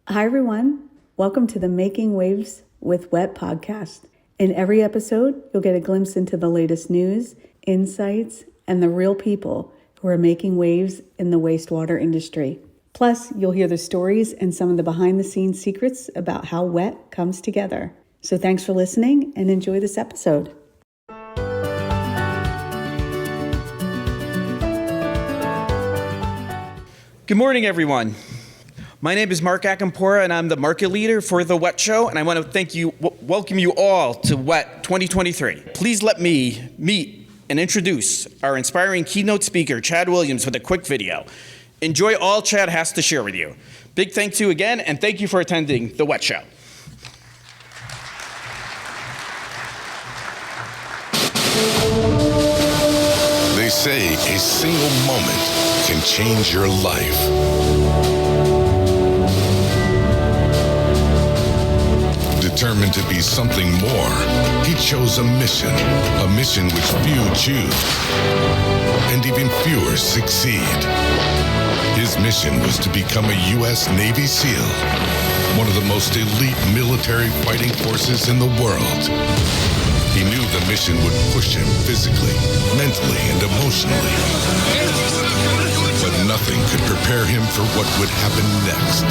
Hi, everyone. Welcome to the Making Waves with WWETT podcast. In every episode, you'll get a glimpse into the latest news, insights, and the real people who are making waves in the wastewater industry. Plus, you'll hear the stories and some of the behind-the-scenes secrets about how WWETT comes together. So thanks for listening and enjoy this episode. Good morning, everyone. My name is Mark Akampora, and I'm the market leader for the WWETT Show, and I want to welcome you all to WWETT 2023. Please let me meet and introduce our inspiring keynote speaker, Chad Williams, with a quick video. Enjoy all Chad has to share with you. Big thanks to you again, and thank you for attending the WWETT Show. They say a single moment can change your life. Determined to be something more, he chose a mission which few choose, and even fewer succeed. His mission was to become a U.S. Navy SEAL, one of the most elite military fighting forces in the world. He knew the mission would push him physically, mentally, and emotionally. But nothing could prepare him for what would happen next.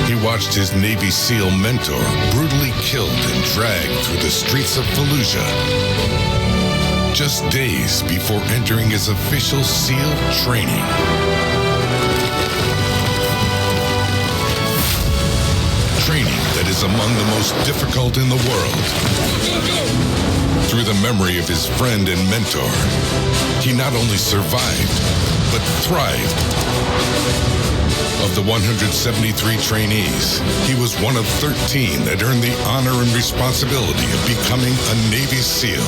He watched his Navy SEAL mentor brutally killed and dragged through the streets of Fallujah, just days before entering his official SEAL training. Training that is among the most difficult in the world. Through the memory of his friend and mentor, he not only survived, but thrived. Of the 173 trainees, he was one of 13 that earned the honor and responsibility of becoming a Navy SEAL.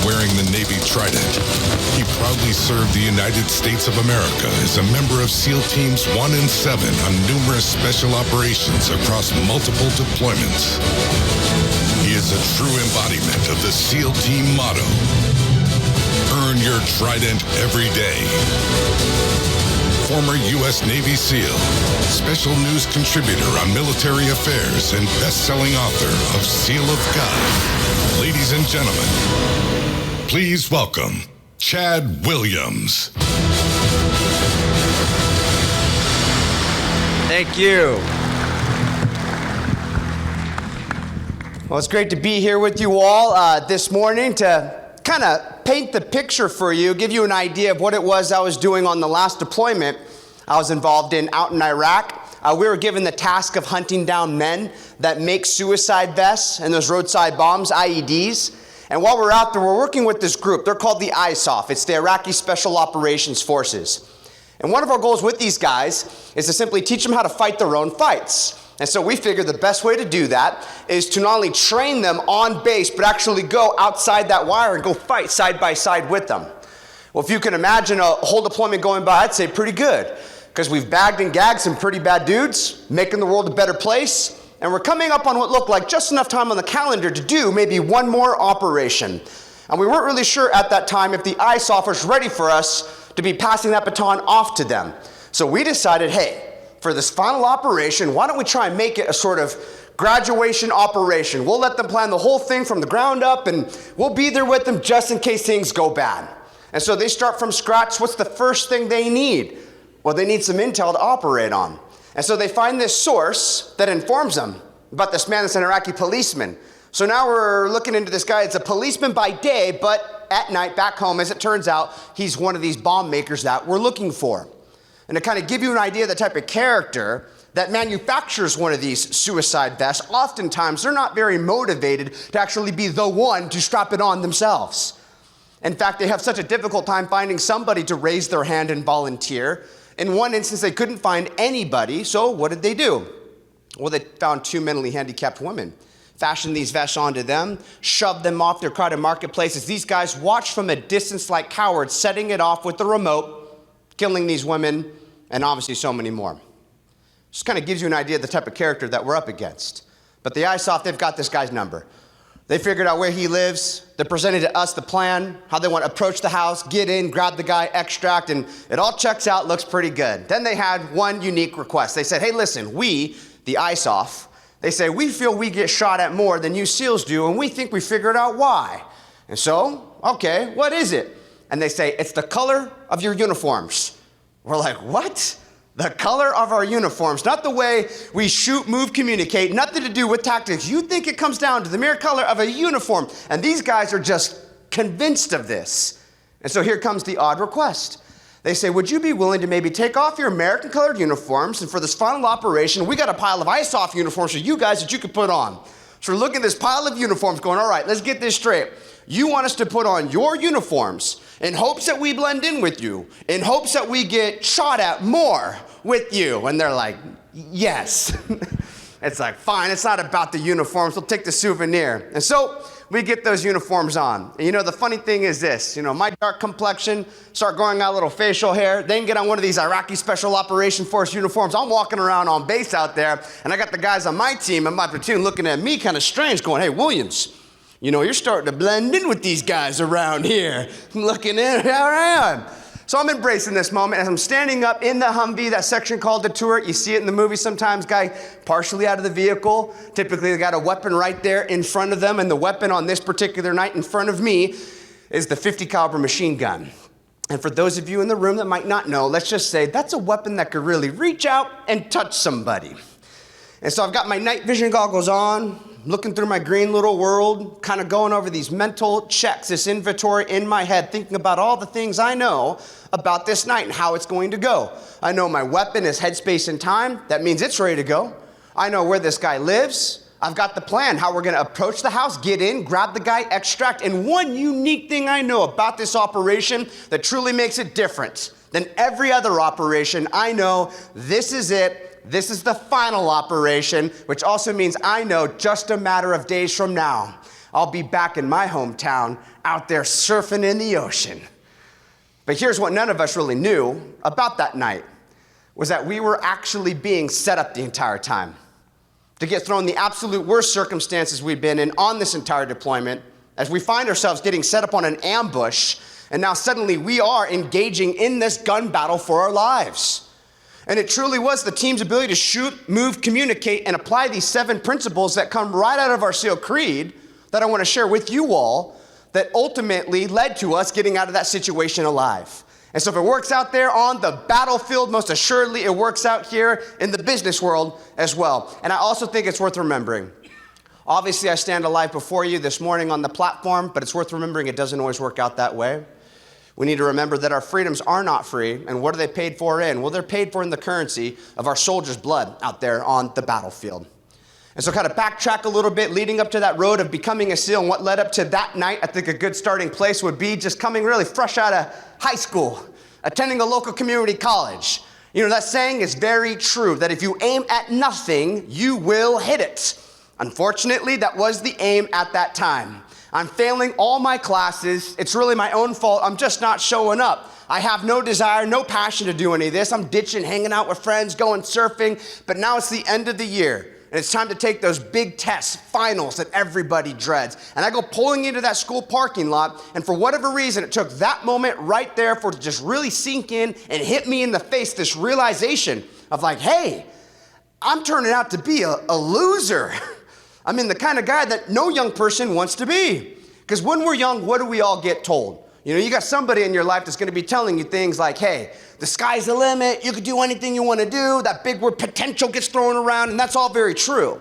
Wearing the Navy Trident, he proudly served the United States of America as a member of SEAL Teams 1 and 7 on numerous special operations across multiple deployments. He is a true embodiment of the SEAL Team motto, "Earn your Trident every day." Former U.S. Navy SEAL, special news contributor on military affairs, and best-selling author of Seal of God. Ladies and gentlemen, please welcome Chad Williams. Thank you. Well, it's great to be here with you all this morning to kind of paint the picture for you, give you an idea of what it was I was doing on the last deployment I was involved in out in Iraq. We were given the task of hunting down men that make suicide vests and those roadside bombs, IEDs. And while we're out there, we're working with this group. They're called the ISAF. It's the Iraqi Special Operations Forces. And one of our goals with these guys is to simply teach them how to fight their own fights. And so we figured the best way to do that is to not only train them on base, but actually go outside that wire and go fight side by side with them. Well, if you can imagine a whole deployment going by, I'd say pretty good, because we've bagged and gagged some pretty bad dudes, making the world a better place, and we're coming up on what looked like just enough time on the calendar to do maybe one more operation. And we weren't really sure at that time if the ISAF was ready for us to be passing that baton off to them. So we decided, hey, for this final operation, why don't we try and make it a sort of graduation operation? We'll let them plan the whole thing from the ground up, and we'll be there with them just in case things go bad. And so they start from scratch. What's the first thing they need? Well, they need some intel to operate on. And so they find this source that informs them about this man that's an Iraqi policeman. So now we're looking into this guy. It's a policeman by day, but at night, back home, as it turns out, he's one of these bomb makers that we're looking for. And to kind of give you an idea of the type of character that manufactures one of these suicide vests, oftentimes they're not very motivated to actually be the one to strap it on themselves. In fact, they have such a difficult time finding somebody to raise their hand and volunteer. In one instance, they couldn't find anybody, so what did they do? Well, they found two mentally handicapped women, fashioned these vests onto them, shoved them off their crowded marketplaces. These guys watched from a distance like cowards, setting it off with the remote, killing these women, and obviously so many more. Just kind of gives you an idea of the type of character that we're up against. But the ISAF, they've got this guy's number. They figured out where he lives. They presented to us the plan, how they want to approach the house, get in, grab the guy, extract, and it all checks out, looks pretty good. Then they had one unique request. They said, hey, listen, we, the ISOF, they say, we feel we get shot at more than you SEALs do, and we think we figured out why. And so, okay, what is it? And they say, it's the color of your uniforms. We're like, what? The color of our uniforms, not the way we shoot, move, communicate, nothing to do with tactics. You think it comes down to the mere color of a uniform. And these guys are just convinced of this. And so here comes the odd request. They say, would you be willing to maybe take off your American colored uniforms, and for this final operation, we got a pile of ISOF uniforms for you guys that you could put on. So we're looking at this pile of uniforms going, all right, let's get this straight. You want us to put on your uniforms in hopes that we blend in with you, in hopes that we get shot at more with you. And they're like, yes. It's like, fine, it's not about the uniforms. We'll take the souvenir. And so we get those uniforms on. And you know, the funny thing is this, you know, my dark complexion, start growing out a little facial hair, then get on one of these Iraqi Special Operation Force uniforms. I'm walking around on base out there, and I got the guys on my team and my platoon looking at me kind of strange, going, hey, Williams, you know, you're starting to blend in with these guys around here. Looking in, here I am. So I'm embracing this moment as I'm standing up in the Humvee, that section called the turret. You see it in the movie sometimes, guy partially out of the vehicle. Typically they got a weapon right there in front of them, and the weapon on this particular night in front of me is the .50 caliber machine gun. And for those of you in the room that might not know, let's just say that's a weapon that could really reach out and touch somebody. And so I've got my night vision goggles on, looking through my green little world, kind of going over these mental checks, this inventory in my head, thinking about all the things I know about this night and how it's going to go. I know my weapon is headspace and time. That means it's ready to go. I know where this guy lives. I've got the plan, how we're going to approach the house, get in, grab the guy, extract. And one unique thing I know about this operation that truly makes it different than every other operation, I know this is it. This is the final operation, which also means I know just a matter of days from now, I'll be back in my hometown out there surfing in the ocean. But here's what none of us really knew about that night, was that we were actually being set up the entire time to get thrown the absolute worst circumstances we've been in on this entire deployment, as we find ourselves getting set up on an ambush, and now suddenly we are engaging in this gun battle for our lives. And it truly was the team's ability to shoot, move, communicate, and apply these 7 principles that come right out of our SEAL Creed that I want to share with you all that ultimately led to us getting out of that situation alive. And so if it works out there on the battlefield, most assuredly it works out here in the business world as well. And I also think it's worth remembering. Obviously, I stand alive before you this morning on the platform, but it's worth remembering it doesn't always work out that way. We need to remember that our freedoms are not free, and what are they paid for in? Well, they're paid for in the currency of our soldiers' blood out there on the battlefield. And so kind of backtrack a little bit, leading up to that road of becoming a SEAL, and what led up to that night, I think a good starting place would be just coming really fresh out of high school, attending a local community college. You know, that saying is very true, that if you aim at nothing, you will hit it. Unfortunately, that was the aim at that time. I'm failing all my classes. It's really my own fault. I'm just not showing up. I have no desire, no passion to do any of this. I'm ditching, hanging out with friends, going surfing. But now it's the end of the year, and it's time to take those big tests, finals that everybody dreads. And I go pulling into that school parking lot, and for whatever reason, it took that moment right there for it to just really sink in and hit me in the face, this realization of like, hey, I'm turning out to be a loser. I mean, the kind of guy that no young person wants to be. Because when we're young, what do we all get told? You know, you got somebody in your life that's going to be telling you things like, hey, the sky's the limit. You can do anything you want to do. That big word potential gets thrown around, and that's all very true.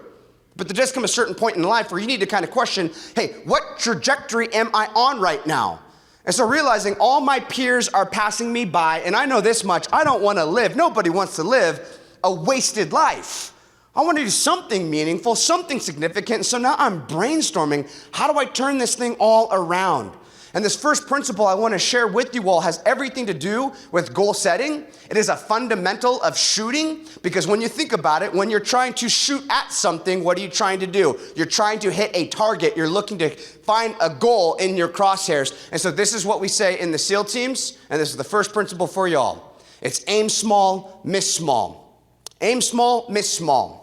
But there does come a certain point in life where you need to kind of question, hey, what trajectory am I on right now? And so realizing all my peers are passing me by, and I know this much, I don't want to live, nobody wants to live a wasted life. I want to do something meaningful, something significant. So now I'm brainstorming, how do I turn this thing all around? And this first principle I want to share with you all has everything to do with goal setting. It is a fundamental of shooting, because when you think about it, when you're trying to shoot at something, what are you trying to do? You're trying to hit a target. You're looking to find a goal in your crosshairs. And so this is what we say in the SEAL teams, and this is the first principle for y'all. It's aim small, miss small. Aim small, miss small.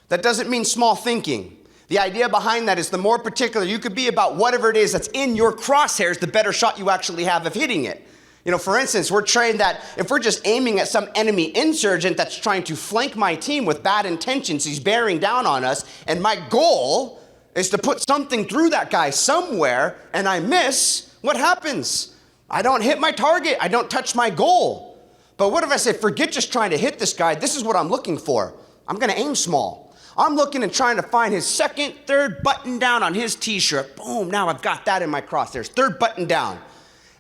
That doesn't mean small thinking. The idea behind that is the more particular you could be about whatever it is that's in your crosshairs, the better shot you actually have of hitting it. For instance, we're trained that if we're just aiming at some enemy insurgent that's trying to flank my team with bad intentions, he's bearing down on us, and my goal is to put something through that guy somewhere, and I miss, what happens? I don't hit my target. I don't touch my goal. But what if I say, forget just trying to hit this guy. This is what I'm looking for. I'm going to aim small. I'm looking and trying to find his second, third button down on his t-shirt. Boom, now I've got that in my crosshairs. Third button down.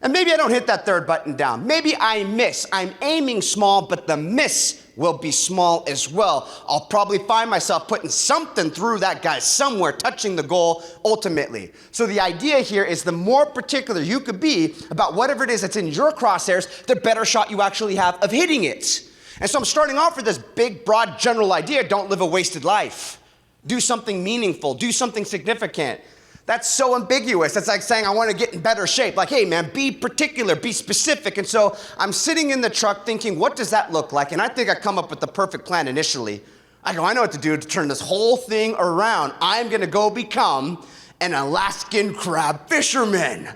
And maybe I don't hit that third button down. Maybe I miss. I'm aiming small, but the miss will be small as well. I'll probably find myself putting something through that guy somewhere, touching the goal ultimately. So the idea here is the more particular you could be about whatever it is that's in your crosshairs, the better shot you actually have of hitting it. And so I'm starting off with this big, broad, general idea: don't live a wasted life. Do something meaningful. Do something significant. That's so ambiguous. That's like saying I want to get in better shape. Like, hey man, be particular, be specific. And so I'm sitting in the truck thinking, what does that look like? And I think I come up with the perfect plan initially. I go, I know what to do to turn this whole thing around. I'm going to go become an Alaskan crab fisherman.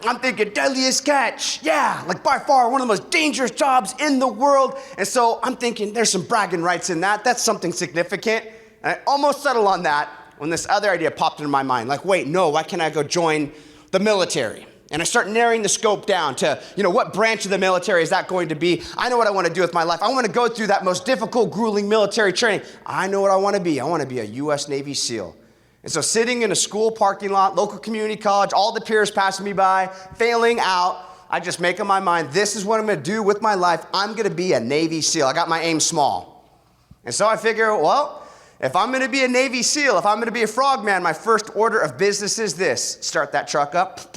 I'm thinking deadliest catch. Yeah, like by far one of the most dangerous jobs in the world. And so I'm thinking there's some bragging rights in that. That's something significant. And I almost settle on that when this other idea popped into my mind. Like, wait, no, why can't I go join the military? And I start narrowing the scope down to, what branch of the military is that going to be? I know what I want to do with my life. I want to go through that most difficult, grueling military training. I know what I want to be. I want to be a U.S. Navy SEAL. And so sitting in a school parking lot, local community college, all the peers passing me by, failing out, I just make up my mind, this is what I'm going to do with my life. I'm going to be a Navy SEAL. I got my aim small. And so I figure, well, if I'm going to be a Navy SEAL, if I'm going to be a frogman, my first order of business is this: start that truck up.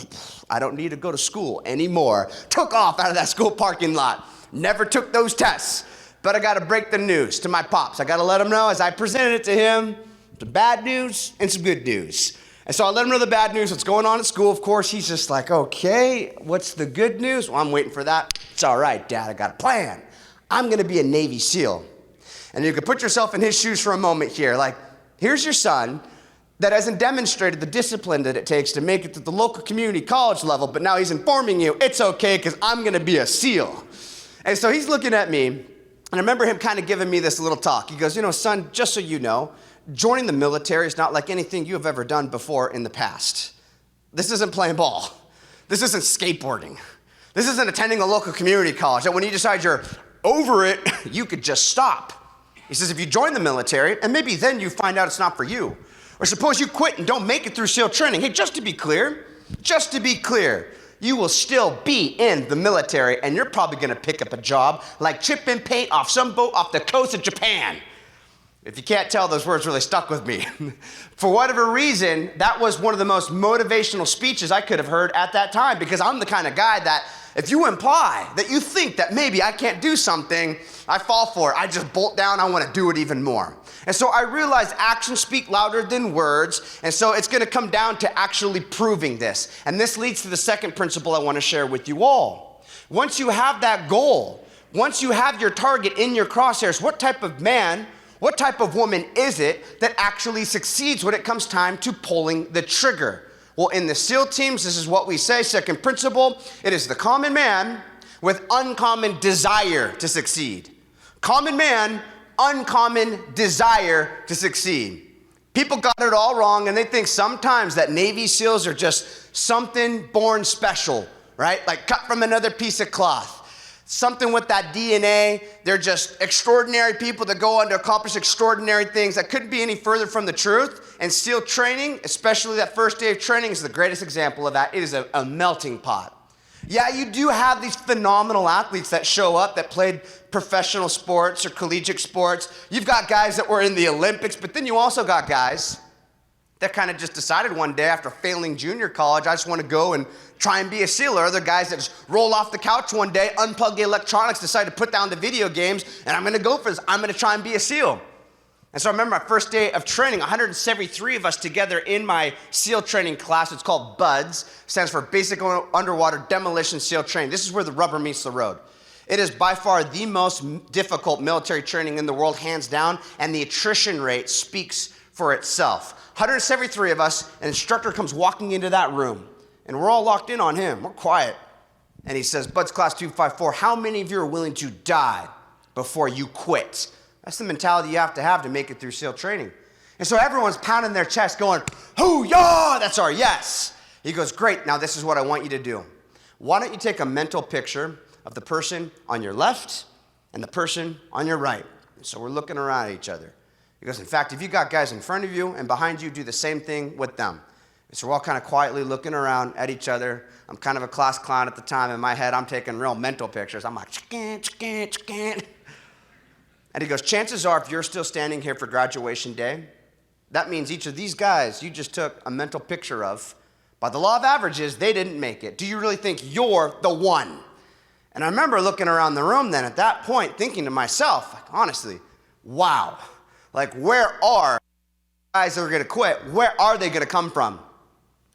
I don't need to go to school anymore. Took off out of that school parking lot. Never took those tests. But I got to break the news to my pops. I got to let him know as I presented it to him, some bad news and some good news. And so I let him know the bad news, what's going on at school. Of course, he's just like, okay, what's the good news? Well, I'm waiting for that. It's all right, Dad, I got a plan. I'm going to be a Navy SEAL. And you can put yourself in his shoes for a moment here. Like, here's your son that hasn't demonstrated the discipline that it takes to make it to the local community college level, but now he's informing you, it's okay because I'm going to be a SEAL. And so he's looking at me, and I remember him kind of giving me this little talk. He goes, son, just so you know, joining the military is not like anything you have ever done before in the past. This isn't playing ball. This isn't skateboarding. This isn't attending a local community college that when you decide you're over it, you could just stop. He says, if you join the military, and maybe then you find out it's not for you, or suppose you quit and don't make it through SEAL training. Hey, just to be clear, you will still be in the military, and you're probably going to pick up a job like chipping paint off some boat off the coast of Japan. If you can't tell, those words really stuck with me. For whatever reason, that was one of the most motivational speeches I could have heard at that time, because I'm the kind of guy that if you imply that you think that maybe I can't do something, I fall for it. I just bolt down. I want to do it even more. And so I realized actions speak louder than words. And so it's going to come down to actually proving this. And this leads to the second principle I want to share with you all. Once you have that goal, once you have your target in your crosshairs, what type of man, what type of woman is it that actually succeeds when it comes time to pulling the trigger? Well, in the SEAL teams, this is what we say. Second principle, it is the common man with uncommon desire to succeed. Common man, uncommon desire to succeed. People got it all wrong, and they think sometimes that Navy SEALs are just something born special, right? Like cut from another piece of cloth. Something with that DNA. They're just extraordinary people that go on to accomplish extraordinary things. That couldn't be any further from the truth. And SEAL training, especially that first day of training, is the greatest example of that. It is a melting pot. Yeah, you do have these phenomenal athletes that show up that played professional sports or collegiate sports. You've got guys that were in the Olympics, but then you also got guys that kind of just decided one day after failing junior college, I just want to go and try and be a SEAL. Or other guys that just roll off the couch one day, unplug the electronics, decide to put down the video games, and I'm going to go for this. I'm going to try and be a SEAL. And so I remember my first day of training, 173 of us together in my SEAL training class. It's called BUDS, stands for Basic Underwater Demolition SEAL Training. This is where the rubber meets the road. It is by far the most difficult military training in the world, hands down, and the attrition rate speaks for itself. 173 of us, an instructor comes walking into that room, and we're all locked in on him. We're quiet. And he says, Buds Class 254, how many of you are willing to die before you quit? That's the mentality you have to make it through SEAL training. And so everyone's pounding their chest going, hoo-yah, that's our yes. He goes, great, now this is what I want you to do. Why don't you take a mental picture of the person on your left and the person on your right? And so we're looking around at each other. He goes, in fact, if you got guys in front of you and behind you, do the same thing with them. And so we're all kind of quietly looking around at each other. I'm kind of a class clown at the time. In my head, I'm taking real mental pictures. I'm like, chicken, chicken, chicken. And he goes, chances are, if you're still standing here for graduation day, that means each of these guys you just took a mental picture of, by the law of averages, they didn't make it. Do you really think you're the one? And I remember looking around the room then at that point, thinking to myself, like, honestly, wow. Like, where are guys that are going to quit? Where are they going to come from?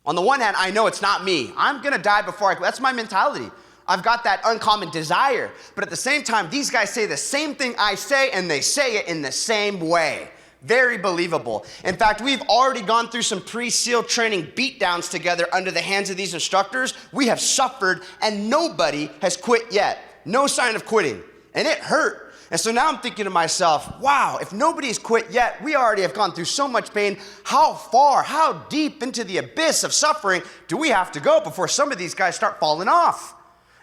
On the one hand, I know it's not me. I'm going to die before I quit. That's my mentality. I've got that uncommon desire. But at the same time, these guys say the same thing I say, and they say it in the same way. Very believable. In fact, we've already gone through some pre-SEAL training beatdowns together under the hands of these instructors. We have suffered, and nobody has quit yet. No sign of quitting. And it hurt. And so now I'm thinking to myself, wow, if nobody's quit yet, we already have gone through so much pain. How far, how deep into the abyss of suffering do we have to go before some of these guys start falling off?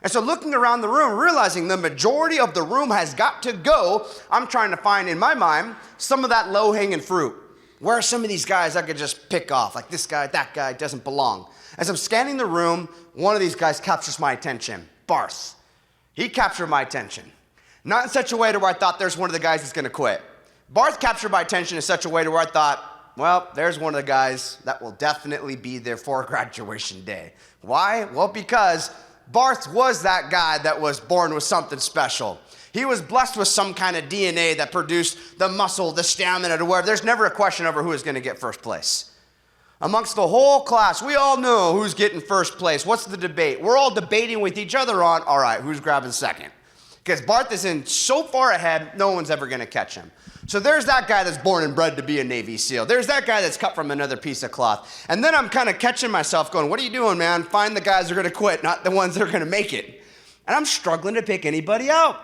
And so looking around the room, realizing the majority of the room has got to go, I'm trying to find in my mind some of that low-hanging fruit. Where are some of these guys I could just pick off? Like this guy, that guy doesn't belong. As I'm scanning the room, one of these guys captures my attention, Barth. He captured my attention. Not in such a way to where I thought there's one of the guys that's going to quit. Barth captured my attention in such a way to where I thought, well, there's one of the guys that will definitely be there for graduation day. Why? Well, because Barth was that guy that was born with something special. He was blessed with some kind of DNA that produced the muscle, the stamina to where there's never a question over who is going to get first place. Amongst the whole class, we all know who's getting first place. What's the debate? We're all debating with each other on, all right, who's grabbing second? Because Barth is in so far ahead, no one's ever going to catch him. So there's that guy that's born and bred to be a Navy SEAL. There's that guy that's cut from another piece of cloth. And then I'm kind of catching myself going, what are you doing, man? Find the guys that are going to quit, not the ones that are going to make it. And I'm struggling to pick anybody out.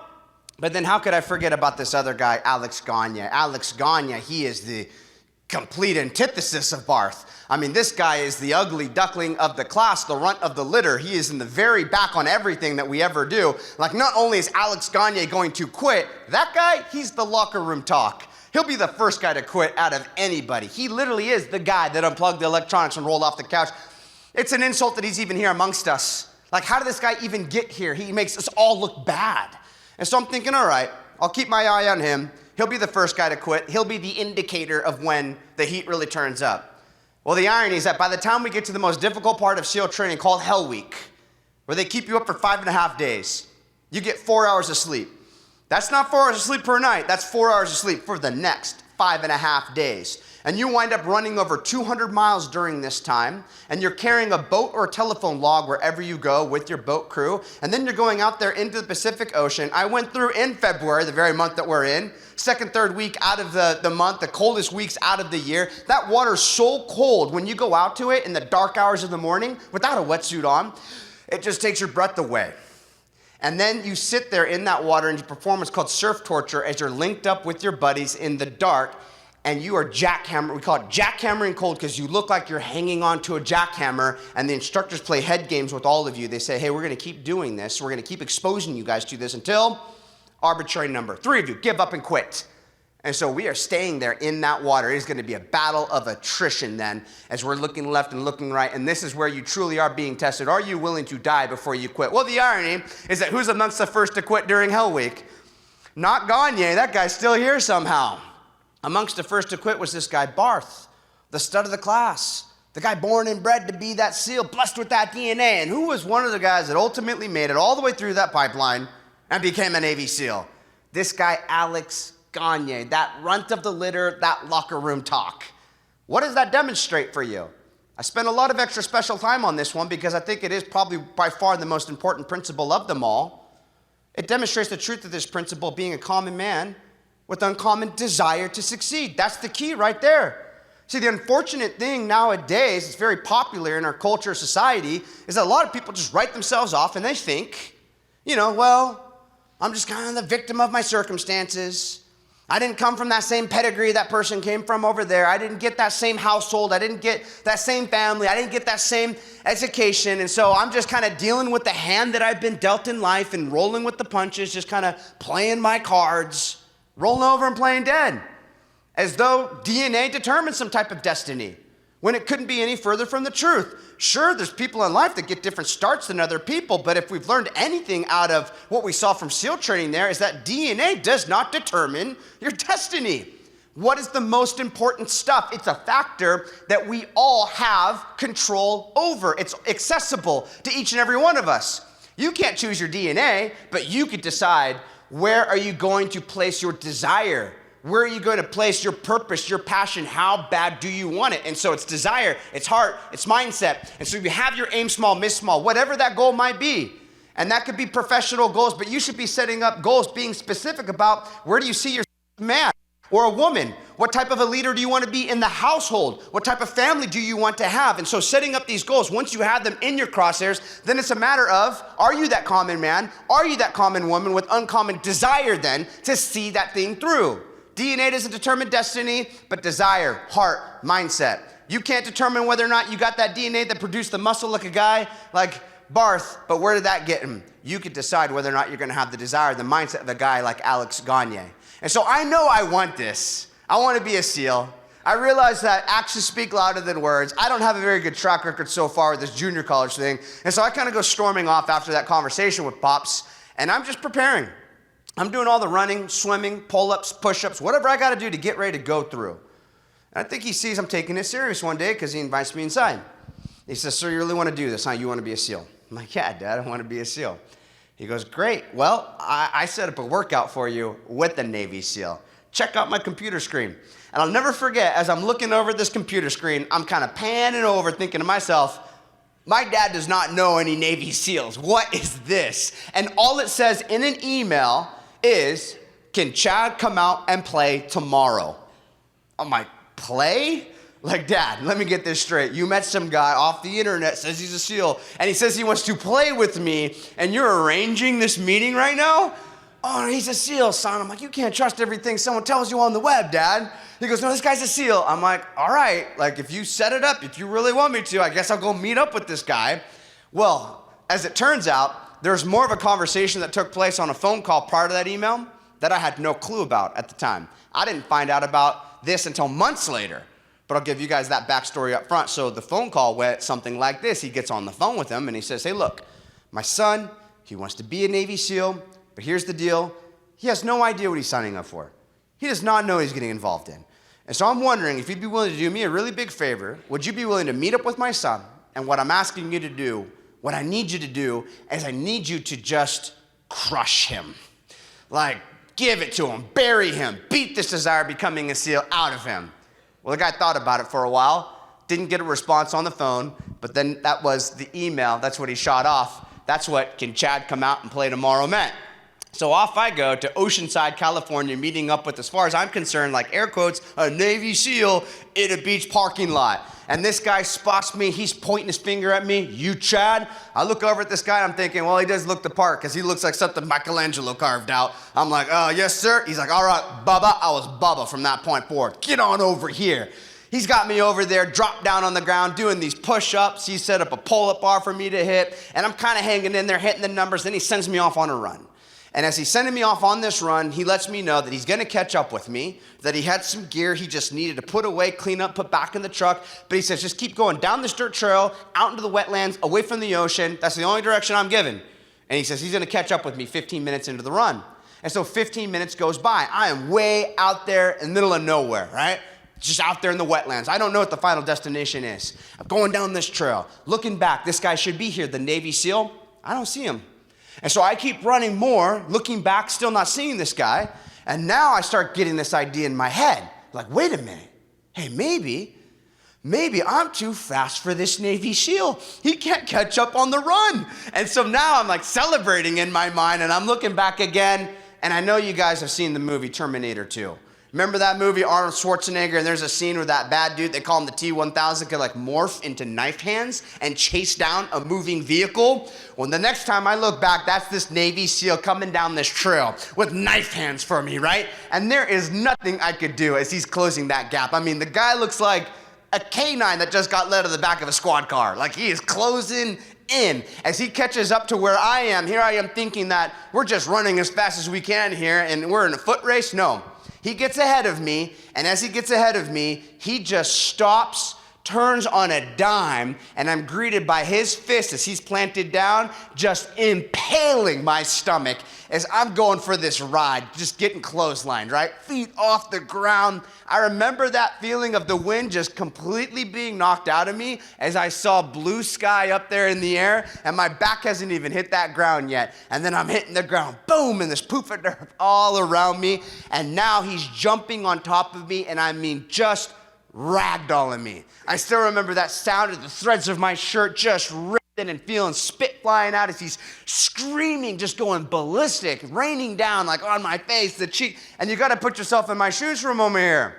But then how could I forget about this other guy, Alex Gagne? Alex Gagne, he is the complete antithesis of Barth. I mean, this guy is the ugly duckling of the class, the runt of the litter. He is in the very back on everything that we ever do. Like, not only is Alex Gagne going to quit, that guy, he's the locker room talk. He'll be the first guy to quit out of anybody. He literally is the guy that unplugged the electronics and rolled off the couch. It's an insult that he's even here amongst us. Like, how did this guy even get here? He makes us all look bad. And so I'm thinking, all right, I'll keep my eye on him. He'll be the first guy to quit. He'll be the indicator of when the heat really turns up. Well, the irony is that by the time we get to the most difficult part of SEAL training called Hell Week, where they keep you up for 5.5 days, you get 4 hours of sleep. That's not 4 hours of sleep per night. That's 4 hours of sleep for the next 5.5 days. And you wind up running over 200 miles during this time, and you're carrying a boat or a telephone log wherever you go with your boat crew, and then you're going out there into the Pacific Ocean. I went through in February, the very month that we're in, second, third week out of the month, the coldest weeks out of the year. That water's so cold when you go out to it in the dark hours of the morning without a wetsuit on, it just takes your breath away. And then you sit there in that water and you perform what's called surf torture as you're linked up with your buddies in the dark, and you are jackhammering. We call it jackhammering cold because you look like you're hanging on to a jackhammer, and the instructors play head games with all of you. They say, hey, we're going to keep doing this. We're going to keep exposing you guys to this until arbitrary number. 3 of you give up and quit. And so we are staying there in that water. It is going to be a battle of attrition then as we're looking left and looking right. And this is where you truly are being tested. Are you willing to die before you quit? Well, the irony is that who's amongst the first to quit during Hell Week? Not Gagne. That guy's still here somehow. Amongst the first to quit was this guy, Barth, the stud of the class, the guy born and bred to be that SEAL, blessed with that DNA, and who was one of the guys that ultimately made it all the way through that pipeline and became a Navy SEAL. This guy, Alex Gagne, that runt of the litter, that locker room talk. What does that demonstrate for you? I spent a lot of extra special time on this one because I think it is probably by far the most important principle of them all. It demonstrates the truth of this principle being a common man with uncommon desire to succeed. That's the key right there. See, the unfortunate thing nowadays, it's very popular in our culture, society, is that a lot of people just write themselves off and they think, well, I'm just kind of the victim of my circumstances. I didn't come from that same pedigree that person came from over there. I didn't get that same household. I didn't get that same family. I didn't get that same education. And so I'm just kind of dealing with the hand that I've been dealt in life and rolling with the punches, just kind of playing my cards, rolling over and playing dead, as though DNA determines some type of destiny, when it couldn't be any further from the truth. Sure, there's people in life that get different starts than other people, but if we've learned anything out of what we saw from SEAL training there, is that DNA does not determine your destiny. What is the most important stuff? It's a factor that we all have control over. It's accessible to each and every one of us. You can't choose your DNA, but you could decide, where are you going to place your desire? Where are you going to place your purpose, your passion? How bad do you want it? And so it's desire, it's heart, it's mindset. And so if you have your aim small, miss small, whatever that goal might be, and that could be professional goals, but you should be setting up goals, being specific about, where do you see yourself as a man or a woman? What type of a leader do you want to be in the household? What type of family do you want to have? And so setting up these goals, once you have them in your crosshairs, then it's a matter of, are you that common man? Are you that common woman with uncommon desire then to see that thing through? DNA doesn't determine destiny, but desire, heart, mindset. You can't determine whether or not you got that DNA that produced the muscle like a guy like Barth, but where did that get him? You could decide whether or not you're gonna have the desire, the mindset of a guy like Alex Gagne. And so I know I want this. I want to be a SEAL. I realize that actions speak louder than words. I don't have a very good track record so far with this junior college thing. And so I kind of go storming off after that conversation with Pops, and I'm just preparing. I'm doing all the running, swimming, pull-ups, push-ups, whatever I got to do to get ready to go through. And I think he sees I'm taking it serious one day because he invites me inside. He says, "Sir, you really want to do this, huh? You want to be a SEAL?" I'm like, "Yeah, Dad, I want to be a SEAL." He goes, "Great. Well, I set up a workout for you with the Navy SEAL. Check out my computer screen." And I'll never forget, as I'm looking over this computer screen, I'm kind of panning over thinking to myself, my dad does not know any Navy SEALs. What is this? And all it says in an email is, "Can Chad come out and play tomorrow?" I'm like, play? Like, Dad, let me get this straight. You met some guy off the internet, says he's a SEAL, and he says he wants to play with me, and you're arranging this meeting right now? "Oh, he's a SEAL, son." I'm like, "You can't trust everything someone tells you on the web, Dad." He goes, "No, this guy's a SEAL." I'm like, "All right, like if you set it up, if you really want me to, I guess I'll go meet up with this guy." Well, as it turns out, there's more of a conversation that took place on a phone call prior to that email that I had no clue about at the time. I didn't find out about this until months later, but I'll give you guys that backstory up front. So the phone call went something like this. He gets on the phone with him and he says, "Hey, look, my son, he wants to be a Navy SEAL, but here's the deal. He has no idea what he's signing up for. He does not know what he's getting involved in. And so I'm wondering if you'd be willing to do me a really big favor. Would you be willing to meet up with my son? And what I'm asking you to do, what I need you to do, is I need you to just crush him. Like, give it to him, bury him, beat this desire of becoming a SEAL out of him." Well, the guy thought about it for a while, didn't get a response on the phone, but then that was the email. That's what he shot off. That's what "Can Chad come out and play tomorrow" meant. So off I go to Oceanside, California, meeting up with, as far as I'm concerned, like air quotes, a Navy SEAL in a beach parking lot. And this guy spots me, he's pointing his finger at me. "You, Chad?" I look over at this guy, I'm thinking, well, he does look the part because he looks like something Michelangelo carved out. I'm like, "Oh, yes, sir." He's like, "All right, Bubba." I was Bubba from that point forward. "Get on over here." He's got me over there, dropped down on the ground, doing these push-ups. He set up a pull-up bar for me to hit, and I'm kind of hanging in there, hitting the numbers. Then he sends me off on a run. And as he's sending me off on this run, he lets me know that he's gonna catch up with me, that he had some gear he just needed to put away, clean up, put back in the truck. But he says, just keep going down this dirt trail, out into the wetlands, away from the ocean. That's the only direction I'm given. And he says he's gonna catch up with me 15 minutes into the run. And so 15 minutes goes by. I am way out there in the middle of nowhere, right? Just out there in the wetlands. I don't know what the final destination is. I'm going down this trail, looking back. This guy should be here, the Navy SEAL. I don't see him. And so I keep running more, looking back, still not seeing this guy. And now I start getting this idea in my head. Like, wait a minute. Hey, maybe I'm too fast for this Navy SEAL. He can't catch up on the run. And so now I'm like celebrating in my mind, and I'm looking back again. And I know you guys have seen the movie Terminator 2. Remember that movie, Arnold Schwarzenegger, and there's a scene where that bad dude, they call him the T-1000, could like morph into knife hands and chase down a moving vehicle? Well, the next time I look back, that's this Navy SEAL coming down this trail with knife hands for me, right? And there is nothing I could do as he's closing that gap. I mean, the guy looks like a canine that just got led to the back of a squad car. Like, he is closing in. As he catches up to where I am, here I am thinking that we're just running as fast as we can here and we're in a foot race. No. He gets ahead of me, and as he gets ahead of me, he just stops, turns on a dime, and I'm greeted by his fist as he's planted down, just impaling my stomach as I'm going for this ride, just getting clotheslined, right? Feet off the ground. I remember that feeling of the wind just completely being knocked out of me as I saw blue sky up there in the air, and my back hasn't even hit that ground yet. And then I'm hitting the ground, boom, and there's poof of dirt all around me, and now he's jumping on top of me, and I mean just ragdolling me. I still remember that sound of the threads of my shirt just ripping and feeling spit flying out as he's screaming, just going ballistic, raining down like on my face, the cheek. And you got to put yourself in my shoes for a moment here.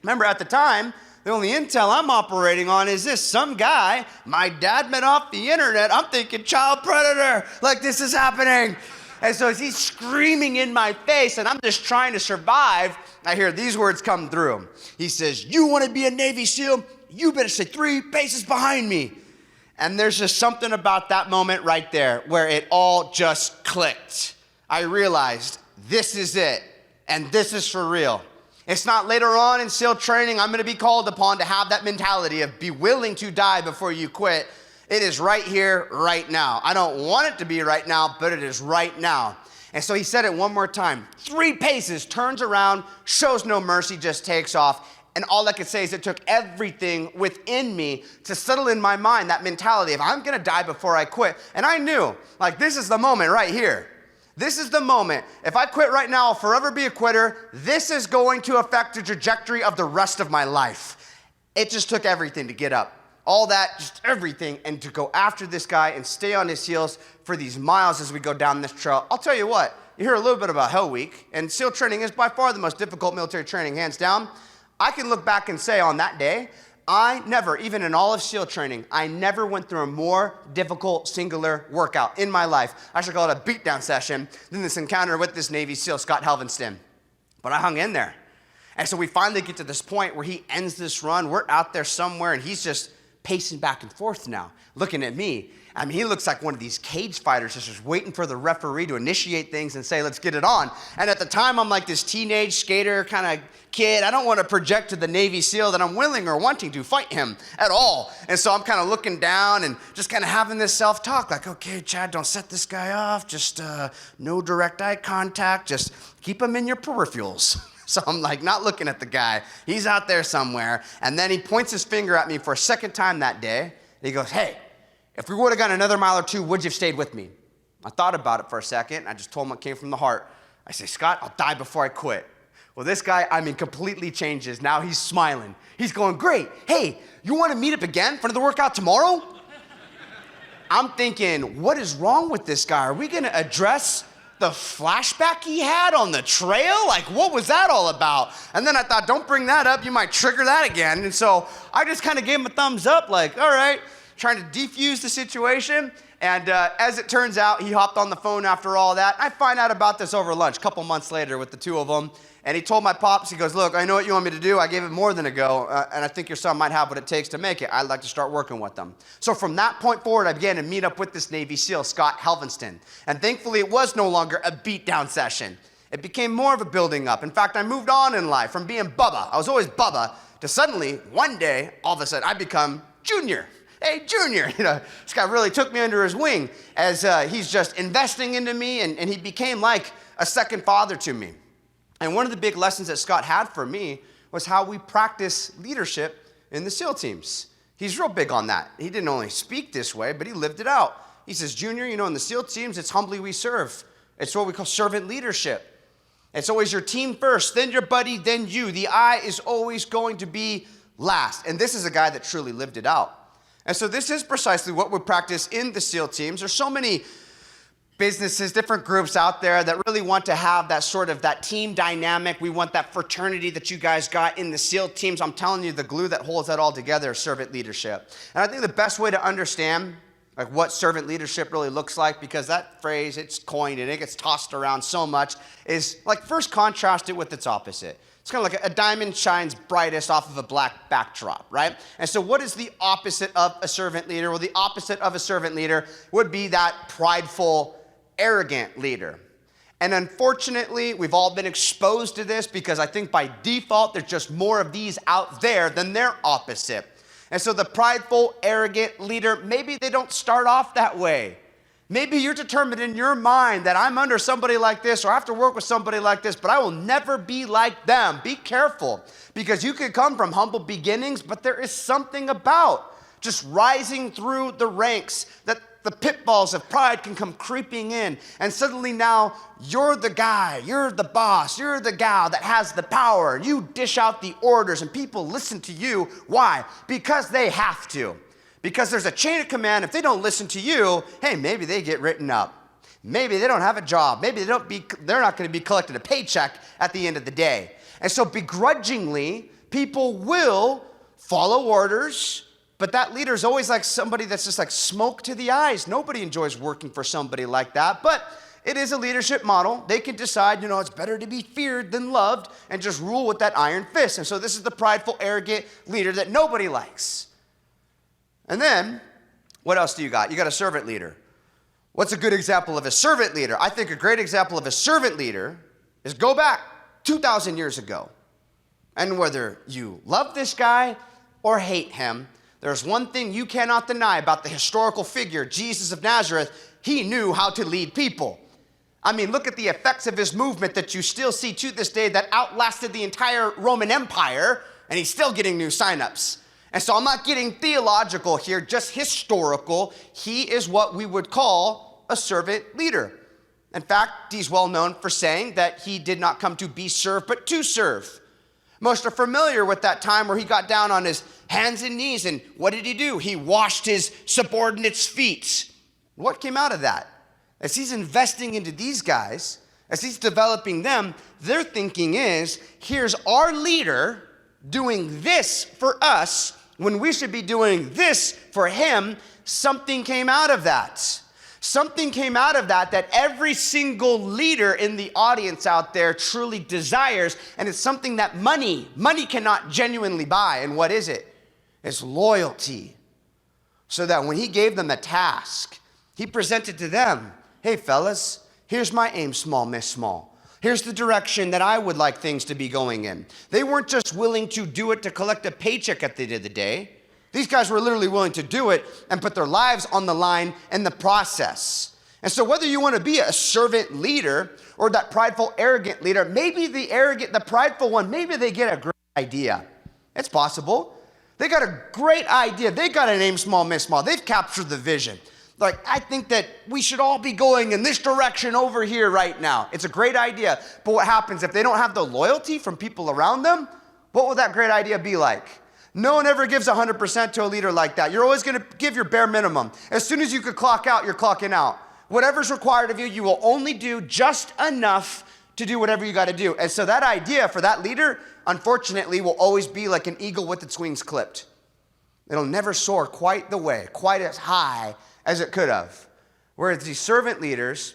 Remember, at the time, the only intel I'm operating on is this. Some guy my dad met off the internet. I'm thinking child predator, like this is happening. And so as he's screaming in my face and I'm just trying to survive, I hear these words come through. He says, "You want to be a Navy SEAL? You better stay 3 paces behind me." And there's just something about that moment right there where it all just clicked. I realized this is it, and this is for real. It's not later on in SEAL training I'm going to be called upon to have that mentality of be willing to die before you quit. It is right here, right now. I don't want it to be right now, but it is right now. And so he said it one more time. 3 paces, turns around, shows no mercy, just takes off. And all I could say is it took everything within me to settle in my mind that mentality of I'm going to die before I quit. And I knew, like, this is the moment right here. This is the moment. If I quit right now, I'll forever be a quitter. This is going to affect the trajectory of the rest of my life. It just took everything to get up. All that, just everything, and to go after this guy and stay on his heels for these miles as we go down this trail. I'll tell you what, you hear a little bit about Hell Week, and SEAL training is by far the most difficult military training, hands down. I can look back and say on that day, I never, even in all of SEAL training, I never went through a more difficult singular workout in my life. I should call it a beatdown session than this encounter with this Navy SEAL, Scott Helvenston. But I hung in there. And so we finally get to this point where he ends this run. We're out there somewhere, and he's just pacing back and forth now, looking at me. I mean, he looks like one of these cage fighters just waiting for the referee to initiate things and say, let's get it on. And at the time, I'm like this teenage skater kind of kid. I don't want to project to the Navy SEAL that I'm willing or wanting to fight him at all. And so I'm kind of looking down and just kind of having this self-talk like, okay, Chad, don't set this guy off. Just no direct eye contact. Just keep him in your peripherals. So I'm like not looking at the guy. He's out there somewhere. And then he points his finger at me for a second time that day. And he goes, hey, if we would have gone another mile or 2, would you have stayed with me? I thought about it for a second. I just told him it came from the heart. I say, Scott, I'll die before I quit. Well, this guy, completely changes. Now he's smiling. He's going, great. Hey, you want to meet up again for another workout tomorrow? I'm thinking, what is wrong with this guy? Are we going to address the flashback he had on the trail? Like, what was that all about? And then I thought, don't bring that up. You might trigger that again. And so I just kind of gave him a thumbs up, like, all right, trying to defuse the situation. And as it turns out, he hopped on the phone after all that. I find out about this over lunch a couple months later with the 2 of them. And he told my pops, he goes, look, I know what you want me to do. I gave it more than a go, and I think your son might have what it takes to make it. I'd like to start working with them. So from that point forward, I began to meet up with this Navy SEAL, Scott Helvenston. And thankfully, it was no longer a beatdown session. It became more of a building up. In fact, I moved on in life from being Bubba. I was always Bubba, to suddenly, one day, all of a sudden, I become Junior. Hey, Junior, this guy really took me under his wing as he's just investing into me, and he became like a second father to me. And one of the big lessons that Scott had for me was how we practice leadership in the SEAL teams. He's real big on that. He didn't only speak this way, but he lived it out. He says, Junior, in the SEAL teams, it's humbly we serve. It's what we call servant leadership. It's always your team first, then your buddy, then you. The I is always going to be last. And this is a guy that truly lived it out. And so this is precisely what we practice in the SEAL teams. There's so many businesses, different groups out there that really want to have that sort of that team dynamic. We want that fraternity that you guys got in the SEAL teams. I'm telling you, the glue that holds that all together is servant leadership. And I think the best way to understand like what servant leadership really looks like, because that phrase, it's coined and it gets tossed around so much, is like first contrast it with its opposite. It's kind of like a diamond shines brightest off of a black backdrop, right? And so what is the opposite of a servant leader? Well, the opposite of a servant leader would be that prideful, arrogant leader. And unfortunately, we've all been exposed to this because I think by default, there's just more of these out there than their opposite. And so the prideful, arrogant leader, maybe they don't start off that way. Maybe you're determined in your mind that I'm under somebody like this or I have to work with somebody like this, but I will never be like them. Be careful, because you could come from humble beginnings, but there is something about just rising through the ranks that the pitfalls of pride can come creeping in, and suddenly now you're the guy, you're the boss, you're the gal that has the power. You dish out the orders and people listen to you. Why? Because they have to. Because there's a chain of command. If they don't listen to you, hey, maybe they get written up. Maybe they don't have a job. Maybe they're not going to be collecting a paycheck at the end of the day. And so begrudgingly, people will follow orders, but that leader is always like somebody that's just like smoke to the eyes. Nobody enjoys working for somebody like that, but it is a leadership model. They can decide, it's better to be feared than loved and just rule with that iron fist. And so this is the prideful, arrogant leader that nobody likes. And then, what else do you got? You got a servant leader. What's a good example of a servant leader? I think a great example of a servant leader is go back 2,000 years ago. And whether you love this guy or hate him, there's one thing you cannot deny about the historical figure, Jesus of Nazareth. He knew how to lead people. I mean, look at the effects of his movement that you still see to this day that outlasted the entire Roman Empire, and he's still getting new signups. And so I'm not getting theological here, just historical. He is what we would call a servant leader. In fact, he's well known for saying that he did not come to be served, but to serve. Most are familiar with that time where he got down on his hands and knees, and what did he do? He washed his subordinates' feet. What came out of that? As he's investing into these guys, as he's developing them, their thinking is, here's our leader doing this for us when we should be doing this for him. Something came out of that. Something came out of that every single leader in the audience out there truly desires, and it's something that money cannot genuinely buy. And what is it? It's loyalty. So that when he gave them a task, he presented to them, hey fellas, here's my aim small, miss small. Here's the direction that I would like things to be going in. They weren't just willing to do it to collect a paycheck at the end of the day. These guys were literally willing to do it and put their lives on the line in the process. And so whether you want to be a servant leader or that prideful, arrogant leader, maybe the prideful one, maybe they get a great idea. It's possible. They got a great idea. They got an aim small, miss small. They've captured the vision. Like, I think that we should all be going in this direction over here right now. It's a great idea. But what happens if they don't have the loyalty from people around them? What will that great idea be like? No one ever gives 100% to a leader like that. You're always going to give your bare minimum. As soon as you could clock out, you're clocking out. Whatever's required of you, you will only do just enough to do whatever you got to do. And so that idea for that leader, unfortunately, will always be like an eagle with its wings clipped. It'll never soar quite as high as it could have. Whereas these servant leaders,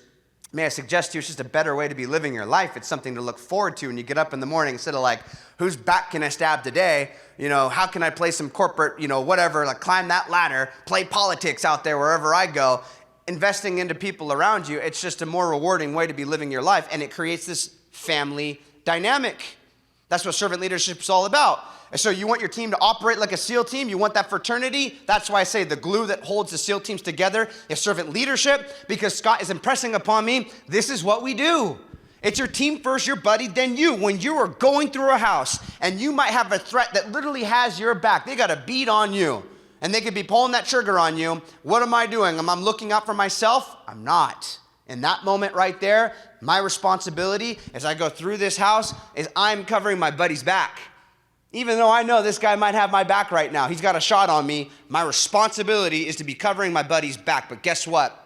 may I suggest to you, it's just a better way to be living your life. It's something to look forward to when you get up in the morning instead of like, whose back can I stab today? How can I play some corporate, whatever, like climb that ladder, play politics out there wherever I go. Investing into people around you, it's just a more rewarding way to be living your life, and it creates this family dynamic. That's what servant leadership is all about. And so you want your team to operate like a SEAL team. You want that fraternity. That's why I say the glue that holds the SEAL teams together is servant leadership, because Scott is impressing upon me, this is what we do. It's your team first, your buddy, then you. When you are going through a house and you might have a threat that literally has your back, they got a beat on you and they could be pulling that trigger on you. What am I doing? Am I looking out for myself? I'm not. In that moment right there, my responsibility as I go through this house is I'm covering my buddy's back. Even though I know this guy might have my back right now, he's got a shot on me, my responsibility is to be covering my buddy's back. But guess what?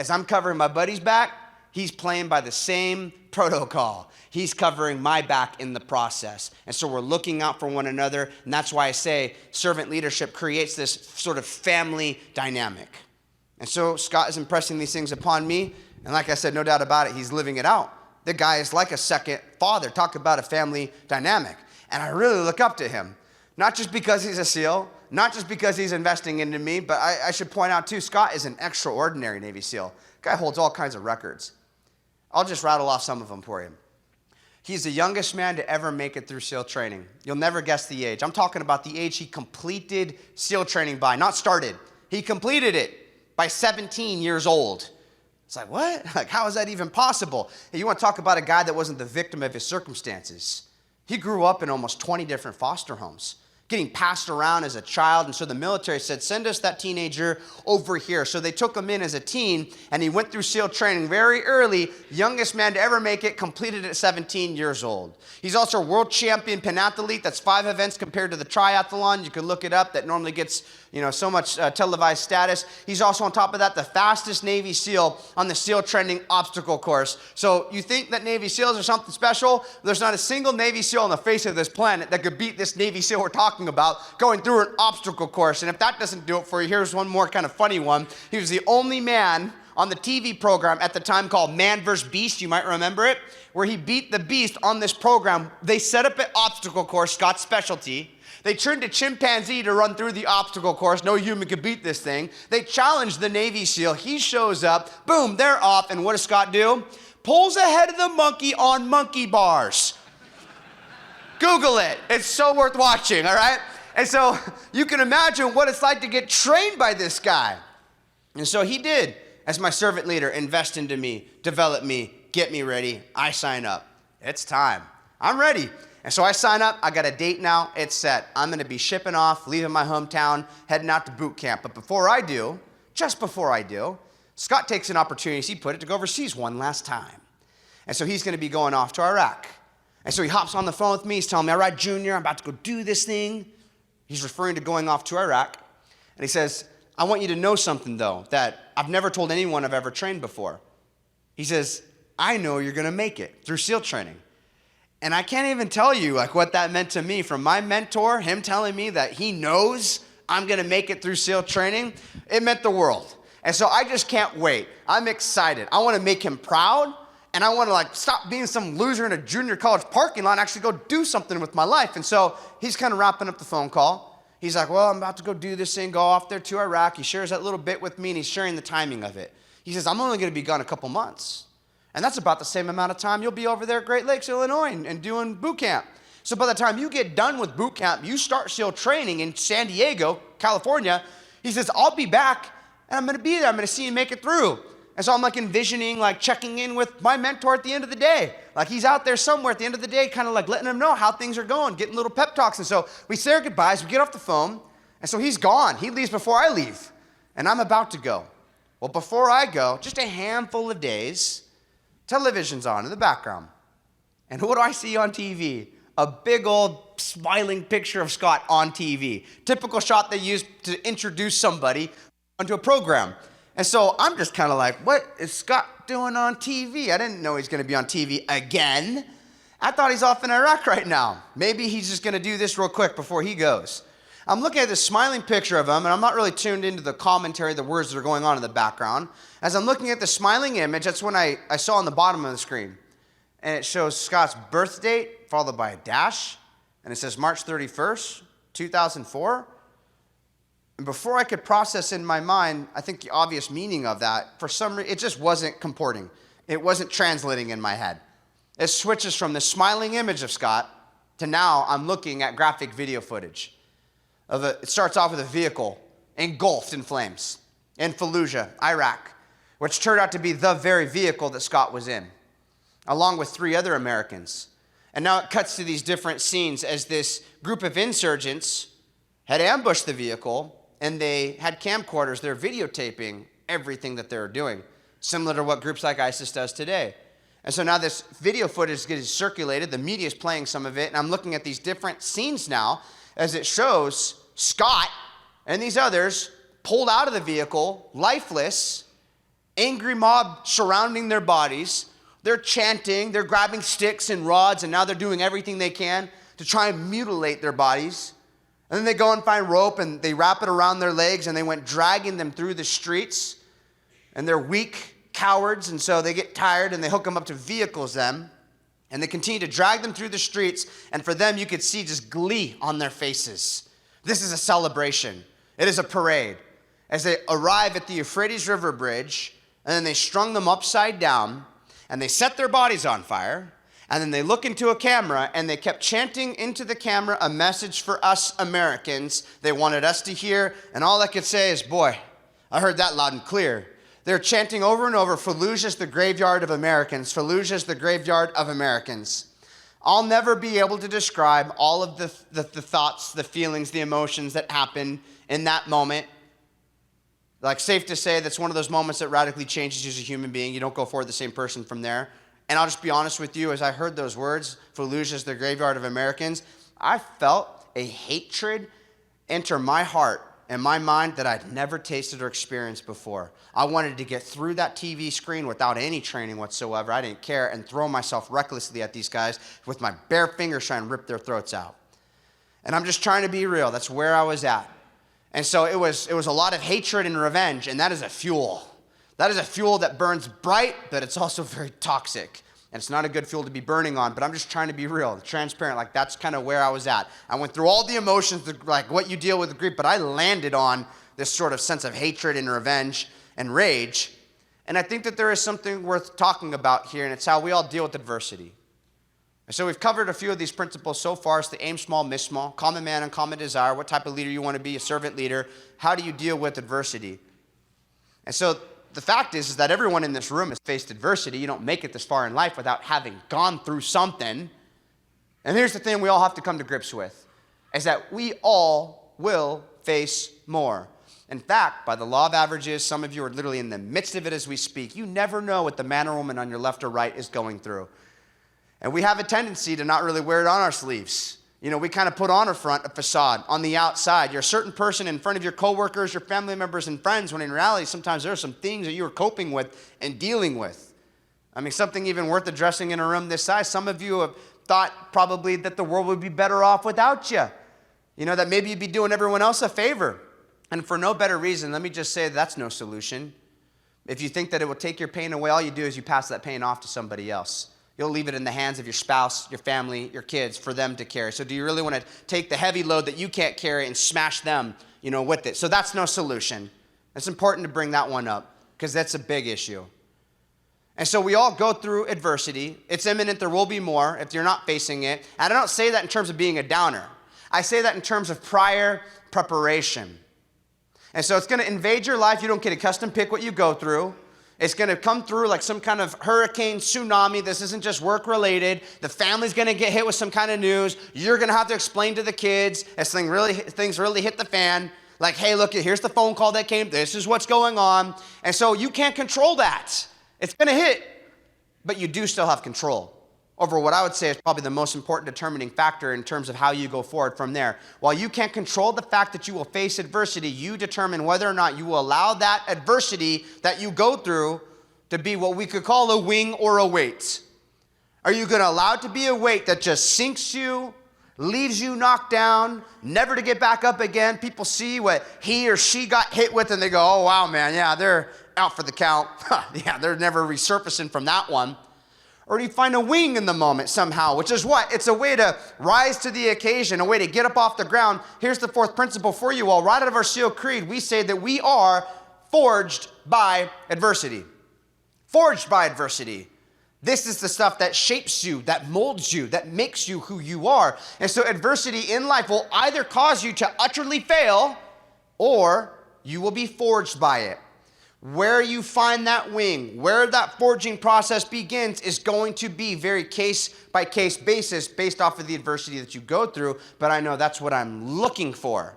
As I'm covering my buddy's back, he's playing by the same protocol. He's covering my back in the process. And so we're looking out for one another. And that's why I say servant leadership creates this sort of family dynamic. And so Scott is impressing these things upon me. And like I said, no doubt about it, he's living it out. The guy is like a second father. Talk about a family dynamic. And I really look up to him. Not just because he's a SEAL, not just because he's investing into me, but I should point out too, Scott is an extraordinary Navy SEAL. Guy holds all kinds of records. I'll just rattle off some of them for you. He's the youngest man to ever make it through SEAL training. You'll never guess the age. I'm talking about the age he completed SEAL training by, not started. He completed it by 17 years old. It's like, what? Like, how is that even possible? Hey, you want to talk about a guy that wasn't the victim of his circumstances. He grew up in almost 20 different foster homes, getting passed around as a child. And so the military said, send us that teenager over here. So they took him in as a teen, and he went through SEAL training very early. Youngest man to ever make it, completed at 17 years old. He's also a world champion pentathlete. That's 5 events compared to the triathlon. You can look it up. That normally gets, so much televised status. He's also, on top of that, the fastest Navy SEAL on the SEAL training obstacle course. So you think that Navy SEALs are something special? There's not a single Navy SEAL on the face of this planet that could beat this Navy SEAL we're talking about going through an obstacle course. And if that doesn't do it for you, here's one more kind of funny one. He was the only man on the TV program at the time called Man vs. Beast. You might remember it, where he beat the Beast on this program. They set up an obstacle course, Scott's specialty. They turned a chimpanzee to run through the obstacle course. No human could beat this thing. They challenged the Navy SEAL. He shows up. Boom, they're off. And what does Scott do? Pulls ahead of the monkey on monkey bars. Google it. It's so worth watching, all right? And so you can imagine what it's like to get trained by this guy. And so he did, as my servant leader, invest into me, develop me, get me ready. I sign up. It's time. I'm ready. And so I sign up. I got a date now. It's set. I'm going to be shipping off, leaving my hometown, heading out to boot camp. But before I do, just before I do, Scott takes an opportunity, as he put it, to go overseas one last time. And so he's going to be going off to Iraq. And so he hops on the phone with me. He's telling me, all right, Junior, I'm about to go do this thing. He's referring to going off to Iraq. And he says, I want you to know something, though, that I've never told anyone I've ever trained before. He says, I know you're going to make it through SEAL training. And I can't even tell you what that meant to me. From my mentor, him telling me that he knows I'm going to make it through SEAL training, it meant the world. And so I just can't wait. I'm excited. I want to make him proud. And I want to stop being some loser in a junior college parking lot and actually go do something with my life. And so he's kind of wrapping up the phone call. He's like, well, I'm about to go do this thing, go off there to Iraq. He shares that little bit with me, and he's sharing the timing of it. He says, I'm only going to be gone a couple months. And that's about the same amount of time you'll be over there at Great Lakes, Illinois, and doing boot camp. So by the time you get done with boot camp, you start SEAL training in San Diego, California. He says, I'll be back, and I'm going to be there. I'm going to see you make it through. And so I'm envisioning checking in with my mentor at the end of the day. He's out there somewhere at the end of the day, kind of letting him know how things are going, getting little pep talks. And so we say our goodbyes, we get off the phone, and so he's gone. He leaves before I leave, and I'm about to go. Well, before I go, just a handful of days, television's on in the background. And what do I see on TV? A big old smiling picture of Scott on TV. Typical shot they use to introduce somebody onto a program. And so I'm just kind of what is Scott doing on TV? I didn't know he's going to be on TV again. I thought he's off in Iraq right now. Maybe he's just going to do this real quick before he goes. I'm looking at this smiling picture of him, and I'm not really tuned into the commentary, the words that are going on in the background. As I'm looking at the smiling image, that's when I saw on the bottom of the screen. And it shows Scott's birth date, followed by a dash. And it says March 31st, 2004. And before I could process in my mind, I think the obvious meaning of that, for some reason, it just wasn't comporting. It wasn't translating in my head. It switches from the smiling image of Scott to now I'm looking at graphic video footage. It starts off with a vehicle engulfed in flames in Fallujah, Iraq, which turned out to be the very vehicle that Scott was in, along with 3 other Americans. And now it cuts to these different scenes as this group of insurgents had ambushed the vehicle, and they had camcorders. They're videotaping everything that they're doing, similar to what groups like ISIS does today. And so now this video footage gets circulated. The media is playing some of it, and I'm looking at these different scenes now as it shows Scott and these others pulled out of the vehicle, lifeless, Angry mob surrounding their bodies. They're chanting, they're grabbing sticks and rods, and now they're doing everything they can to try and mutilate their bodies. And then they go and find rope and they wrap it around their legs and they went dragging them through the streets. And they're weak cowards, and so they get tired and they hook them up to vehicles then. And they continue to drag them through the streets, and for them you could see just glee on their faces. This is a celebration. It is a parade. As they arrive at the Euphrates River Bridge, and then they strung them upside down, and they set their bodies on fire, and then they look into a camera, and they kept chanting into the camera a message for us Americans they wanted us to hear, and all I could say is, boy, I heard that loud and clear. They're chanting over and over, Fallujah's the graveyard of Americans. Fallujah's the graveyard of Americans. I'll never be able to describe all of the thoughts, the feelings, the emotions that happen in that moment. Like, safe to say that's one of those moments that radically changes you as a human being. You don't go forward the same person from there. And I'll just be honest with you, as I heard those words, Fallujah's the graveyard of Americans, I felt a hatred enter my heart and my mind that I'd never tasted or experienced before. I wanted to get through that TV screen without any training whatsoever. I didn't care, and throw myself recklessly at these guys with my bare fingers trying to rip their throats out. And I'm just trying to be real. That's where I was at. And so it was a lot of hatred and revenge, and that is a fuel. That is a fuel that burns bright, but it's also very toxic. And it's not a good fuel to be burning on, but I'm just trying to be real, transparent. Like, that's kind of where I was at. I went through all the emotions, like what you deal with grief, but I landed on this sort of sense of hatred and revenge and rage. And I think that there is something worth talking about here, and it's how we all deal with adversity. And so we've covered a few of these principles so far. It's the aim small, miss small, common man, uncommon desire, what type of leader you want to be, a servant leader. How do you deal with adversity? And so the fact is that everyone in this room has faced adversity. You don't make it this far in life without having gone through something. And here's the thing we all have to come to grips with, is that we all will face more. In fact, by the law of averages, some of you are literally in the midst of it as we speak. You never know what the man or woman on your left or right is going through. And we have a tendency to not really wear it on our sleeves. You know, we kind of put on a front, a facade. On the outside, you're a certain person in front of your coworkers, your family members, and friends, when in reality, sometimes there are some things that you are coping with and dealing with. I mean, something even worth addressing in a room this size. Some of you have thought probably that the world would be better off without you. You know, that maybe you'd be doing everyone else a favor. And for no better reason, let me just say that's no solution. If you think that it will take your pain away, all you do is you pass that pain off to somebody else. You'll leave it in the hands of your spouse, your family, your kids for them to carry. So do you really want to take the heavy load that you can't carry and smash them, with it? So that's no solution. It's important to bring that one up because that's a big issue. And so we all go through adversity. It's imminent. There will be more if you're not facing it. And I don't say that in terms of being a downer. I say that in terms of prior preparation. And so it's going to invade your life. You don't get a custom pick what you go through. It's going to come through like some kind of hurricane, tsunami. This isn't just work-related. The family's going to get hit with some kind of news. You're going to have to explain to the kids as things really hit the fan. Like, hey, look, here's the phone call that came. This is what's going on. And so you can't control that. It's going to hit, but you do still have control over what I would say is probably the most important determining factor in terms of how you go forward from there. While you can't control the fact that you will face adversity, you determine whether or not you will allow that adversity that you go through to be what we could call a wing or a weight. Are you going to allow it to be a weight that just sinks you, leaves you knocked down, never to get back up again? People see what he or she got hit with and they go, oh, wow, man, yeah, they're out for the count. Yeah, they're never resurfacing from that one. Or do you find a wing in the moment somehow, which is what? It's a way to rise to the occasion, a way to get up off the ground. Here's the fourth principle for you all. Right out of our SEAL Creed, we say that we are forged by adversity. Forged by adversity. This is the stuff that shapes you, that molds you, that makes you who you are. And so adversity in life will either cause you to utterly fail or you will be forged by it. Where you find that wing, where that forging process begins is going to be very case-by-case basis based off of the adversity that you go through, but I know that's what I'm looking for.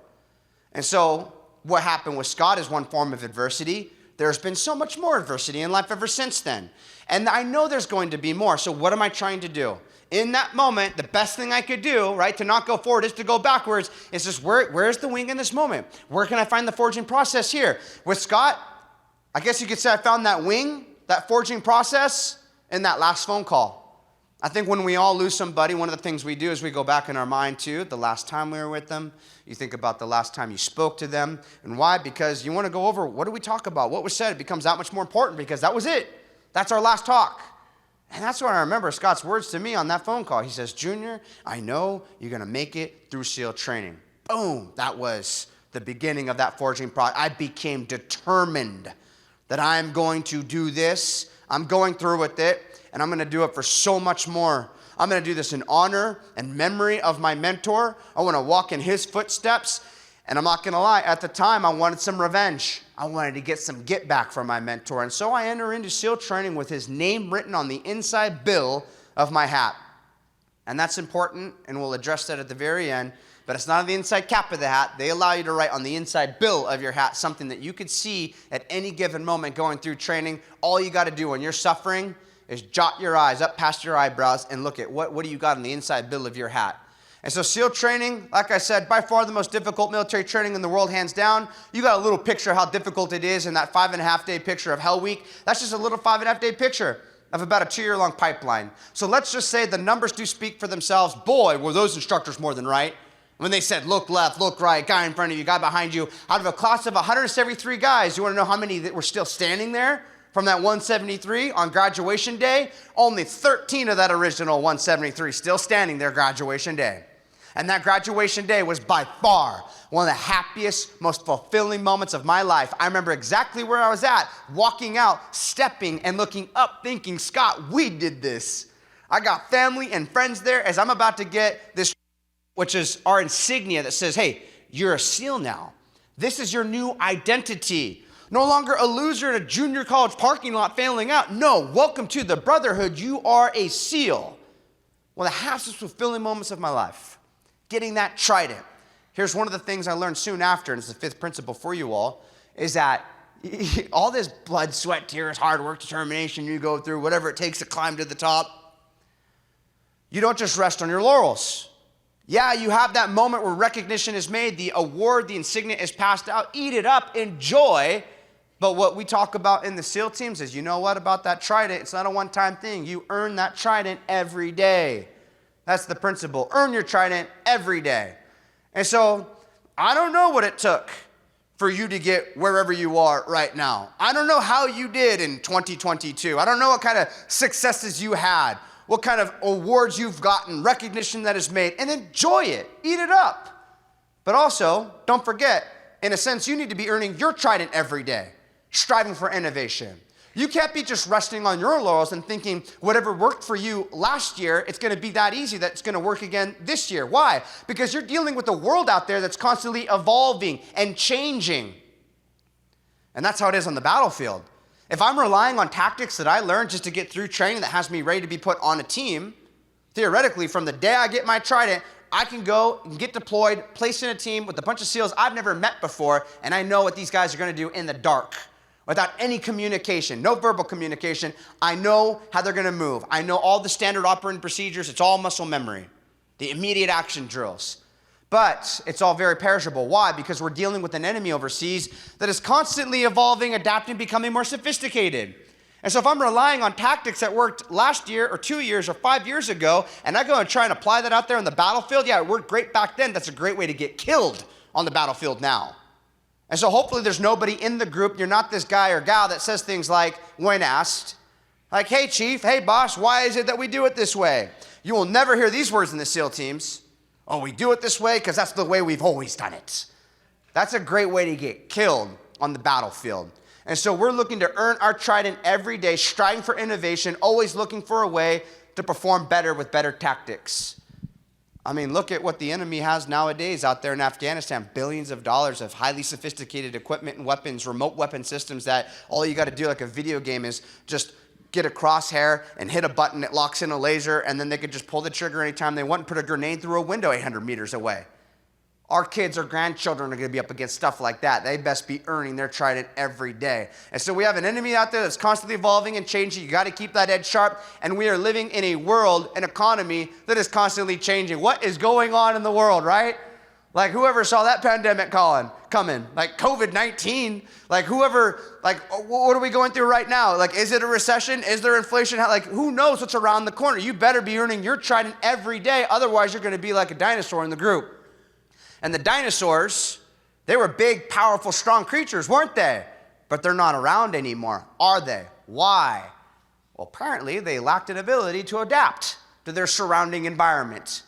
And so what happened with Scott is one form of adversity. There's been so much more adversity in life ever since then. And I know there's going to be more, so what am I trying to do? In that moment, the best thing I could do, right, to not go forward is to go backwards. It's just where's the wing in this moment? Where can I find the forging process here? With Scott, I guess you could say I found that wing, that forging process, in that last phone call. I think when we all lose somebody, one of the things we do is we go back in our mind to the last time we were with them. You think about the last time you spoke to them. And why? Because you want to go over, what did we talk about? What was said? It becomes that much more important because that was it. That's our last talk. And that's what I remember Scott's words to me on that phone call. He says, Junior, I know you're going to make it through SEAL training. Boom. That was the beginning of that forging process. I became determined that I'm going to do this. I'm going through with it, and I'm going to do it for so much more. I'm going to do this in honor and memory of my mentor. I want to walk in his footsteps. And I'm not going to lie, at the time, I wanted some revenge. I wanted to get some get back from my mentor. And so I enter into SEAL training with his name written on the inside bill of my hat. And that's important, and we'll address that at the very end. But it's not on the inside cap of the hat. They allow you to write on the inside bill of your hat something that you could see at any given moment going through training. All you got to do when you're suffering is jot your eyes up past your eyebrows and look at what do you got on the inside bill of your hat. And so SEAL training, like I said, by far the most difficult military training in the world, hands down. You got a little picture of how difficult it is in that 5.5-day picture of Hell Week. That's just a little 5.5-day picture of about a 2-year-long pipeline. So let's just say the numbers do speak for themselves. Boy, were those instructors more than right. When they said, look left, look right, guy in front of you, guy behind you, out of a class of 173 guys, you want to know how many that were still standing there from that 173 on graduation day? Only 13 of that original 173 still standing there graduation day. And that graduation day was by far one of the happiest, most fulfilling moments of my life. I remember exactly where I was at, walking out, stepping, and looking up, thinking, Scott, we did this. I got family and friends there as I'm about to get this, which is our insignia that says, hey, you're a SEAL now. This is your new identity. No longer a loser in a junior college parking lot failing out. No, welcome to the brotherhood. You are a SEAL. One of the happiest, fulfilling moments of my life. Getting that trident. Here's one of the things I learned soon after, and it's the 5th principle for you all, is that all this blood, sweat, tears, hard work, determination you go through, whatever it takes to climb to the top, you don't just rest on your laurels. Yeah, you have that moment where recognition is made, the award, the insignia is passed out, eat it up, enjoy. But what we talk about in the SEAL teams is, you know what about that trident? It's not a one-time thing. You earn that trident every day. That's the principle. Earn your trident every day. And so I don't know what it took for you to get wherever you are right now. I don't know how you did in 2022. I don't know what kind of successes you had, what kind of awards you've gotten, recognition that is made, and enjoy it. Eat it up. But also, don't forget, in a sense, you need to be earning your trident every day, striving for innovation. You can't be just resting on your laurels and thinking whatever worked for you last year, it's going to be that easy that it's going to work again this year. Why? Because you're dealing with a world out there that's constantly evolving and changing. And that's how it is on the battlefield. If I'm relying on tactics that I learned just to get through training that has me ready to be put on a team, theoretically, from the day I get my trident, I can go and get deployed, placed in a team with a bunch of SEALs I've never met before, and I know what these guys are going to do in the dark. Without any communication, no verbal communication, I know how they're going to move. I know all the standard operating procedures. It's all muscle memory, the immediate action drills. But it's all very perishable. Why? Because we're dealing with an enemy overseas that is constantly evolving, adapting, becoming more sophisticated. And so if I'm relying on tactics that worked last year or 2 years or 5 years ago, and I go and try and apply that out there on the battlefield, yeah, it worked great back then. That's a great way to get killed on the battlefield now. And so hopefully there's nobody in the group, you're not this guy or gal that says things like, when asked, like, hey chief, hey boss, why is it that we do it this way? You will never hear these words in the SEAL teams. Oh, we do it this way because that's the way we've always done it. That's a great way to get killed on the battlefield. And so we're looking to earn our trident every day, striving for innovation, always looking for a way to perform better with better tactics. I mean, look at what the enemy has nowadays out there in Afghanistan. Billions of dollars of highly sophisticated equipment and weapons, remote weapon systems that all you got to do like a video game is just get a crosshair and hit a button that locks in a laser, and then they could just pull the trigger anytime they want and put a grenade through a window 800 meters away. Our kids or grandchildren are going to be up against stuff like that. They best be earning their trident every day. And so we have an enemy out there that's constantly evolving and changing. You got to keep that edge sharp. And we are living in a world, an economy that is constantly changing. What is going on in the world, right? Like whoever saw that pandemic coming, like COVID-19, like whoever, like what are we going through right now? Like, is it a recession? Is there inflation? Like, who knows what's around the corner? You better be earning your trident every day. Otherwise, you're going to be like a dinosaur in the group. And the dinosaurs, they were big, powerful, strong creatures, weren't they? But they're not around anymore, are they? Why? Well, apparently they lacked an ability to adapt to their surrounding environment.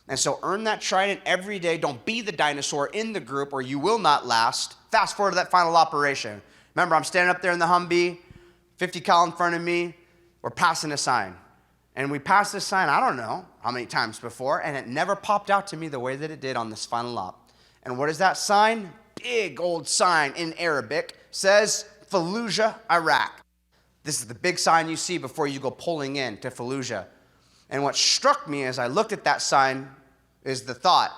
And so earn that trident every day. Don't be the dinosaur in the group or you will not last. Fast forward to that final operation. Remember, I'm standing up there in the Humvee, 50 cal in front of me. We're passing a sign. And we passed this sign, I don't know how many times before, and it never popped out to me the way that it did on this final lap. And what is that sign? Big old sign in Arabic. Says Fallujah, Iraq. This is the big sign you see before you go pulling in to Fallujah. And what struck me as I looked at that sign is the thought,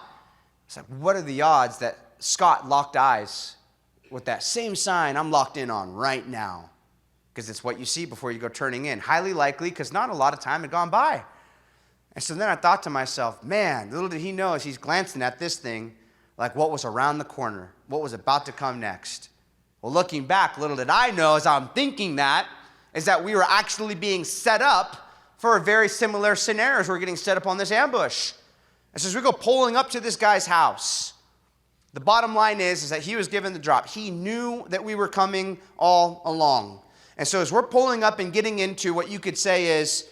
it's like, what are the odds that Scott locked eyes with that same sign I'm locked in on right now? Because it's what you see before you go turning in. Highly likely, because not a lot of time had gone by. And so then I thought to myself, man, little did he know as he's glancing at this thing, like what was around the corner, what was about to come next. Well, looking back, little did I know as I'm thinking that, is that we were actually being set up for a very similar scenario as we're getting set up on this ambush. And so as we go pulling up to this guy's house, the bottom line is that he was given the drop. He knew that we were coming all along. And so as we're pulling up and getting into what you could say is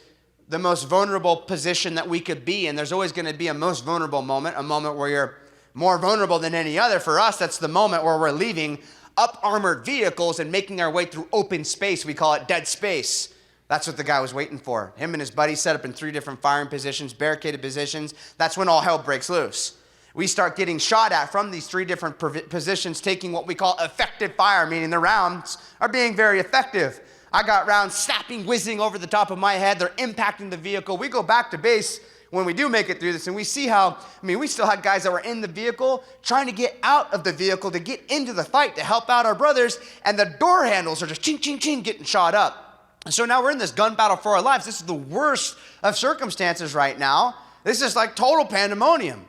the most vulnerable position that we could be, and there's always going to be a most vulnerable moment, a moment where you're more vulnerable than any other. For us, that's the moment where we're leaving up armored vehicles and making our way through open space. We call it dead space. That's what the guy was waiting for. Him and his buddy set up in 3 different firing positions, barricaded positions. That's when all hell breaks loose. We start getting shot at from these 3 different positions, taking what we call effective fire, meaning the rounds are being very effective. I got rounds snapping, whizzing over the top of my head. They're impacting the vehicle. We go back to base when we do make it through this, and we see how, we still had guys that were in the vehicle trying to get out of the vehicle to get into the fight to help out our brothers, and the door handles are just ching, ching, ching, getting shot up. And so now we're in this gun battle for our lives. This is the worst of circumstances right now. This is like total pandemonium.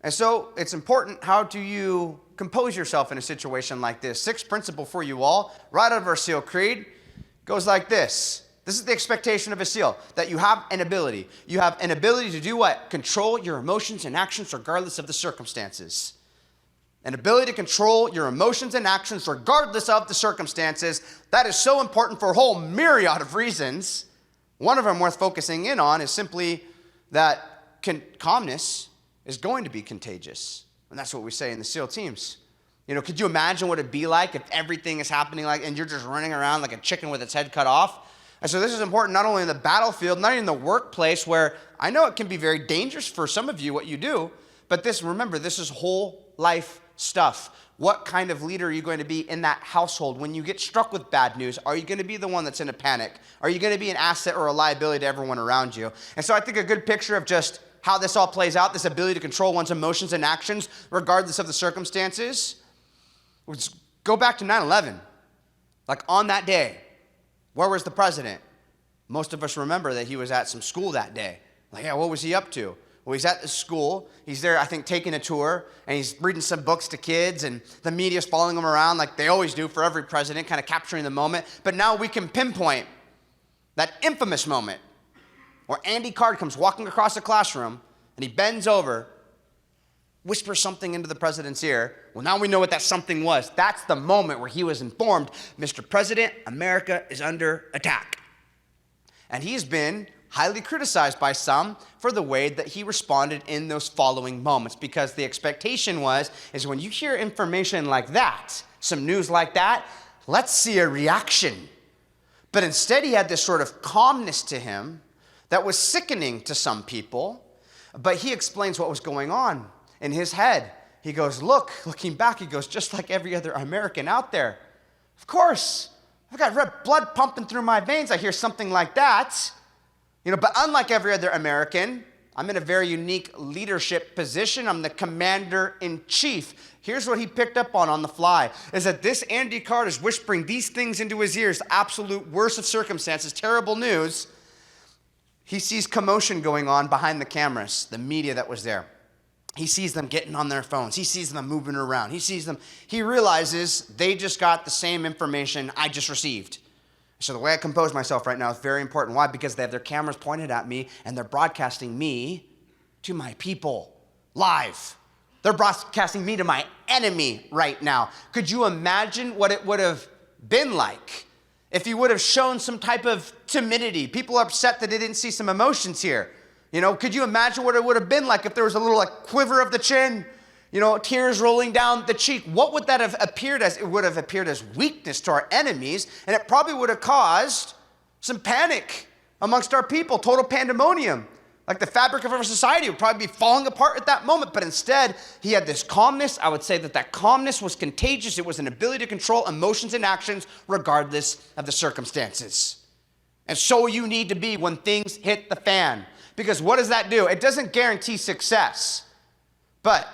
And so it's important, how do you compose yourself in a situation like this? 6th principle for you all, right out of our SEAL Creed, goes like this. This is the expectation of a SEAL, that you have an ability. You have an ability to do what? Control your emotions and actions regardless of the circumstances. An ability to control your emotions and actions regardless of the circumstances. That is so important for a whole myriad of reasons. One of them worth focusing in on is simply that calmness is going to be contagious. And that's what we say in the SEAL teams. Could you imagine what it'd be like if everything is happening and you're just running around like a chicken with its head cut off? And so this is important not only in the battlefield, not even in the workplace, where I know it can be very dangerous for some of you what you do, but remember, this is whole life stuff. What kind of leader are you going to be in that household when you get struck with bad news? Are you going to be the one that's in a panic? Are you going to be an asset or a liability to everyone around you? And so I think a good picture of just how this all plays out, this ability to control one's emotions and actions regardless of the circumstances, let's go back to 9/11. Like on that day, where was the president? Most of us remember that he was at some school that day. Like, yeah, what was he up to? Well, he's at the school. He's there, I think, taking a tour, and he's reading some books to kids, and the media's following him around like they always do for every president, kind of capturing the moment. But now we can pinpoint that infamous moment where Andy Card comes walking across the classroom, and he bends over, whispers something into the president's ear. Well, now we know what that something was. That's the moment where he was informed, Mr. President, America is under attack. And he's been highly criticized by some for the way that he responded in those following moments, because the expectation is when you hear information like that, some news like that, let's see a reaction. But instead he had this sort of calmness to him that was sickening to some people, but he explains what was going on in his head. He goes, looking back, he goes, just like every other American out there. Of course, I've got red blood pumping through my veins. I hear something like that. But unlike every other American, I'm in a very unique leadership position. I'm the commander-in-chief. Here's what he picked up on the fly, is that this Andy Card is whispering these things into his ears, absolute worst of circumstances, terrible news. He sees commotion going on behind the cameras, the media that was there. He sees them getting on their phones. He sees them moving around. He realizes they just got the same information I just received. So the way I compose myself right now is very important. Why? Because they have their cameras pointed at me and they're broadcasting me to my people live. They're broadcasting me to my enemy right now. Could you imagine what it would have been like if he would have shown some type of timidity? People are upset that they didn't see some emotions here. Could you imagine what it would have been like if there was a little quiver of the chin, tears rolling down the cheek? What would that have appeared as? It would have appeared as weakness to our enemies, and it probably would have caused some panic amongst our people, total pandemonium. Like the fabric of our society would probably be falling apart at that moment, but instead he had this calmness. I would say that calmness was contagious. It was an ability to control emotions and actions regardless of the circumstances. And so you need to be when things hit the fan. Because what does that do? It doesn't guarantee success. But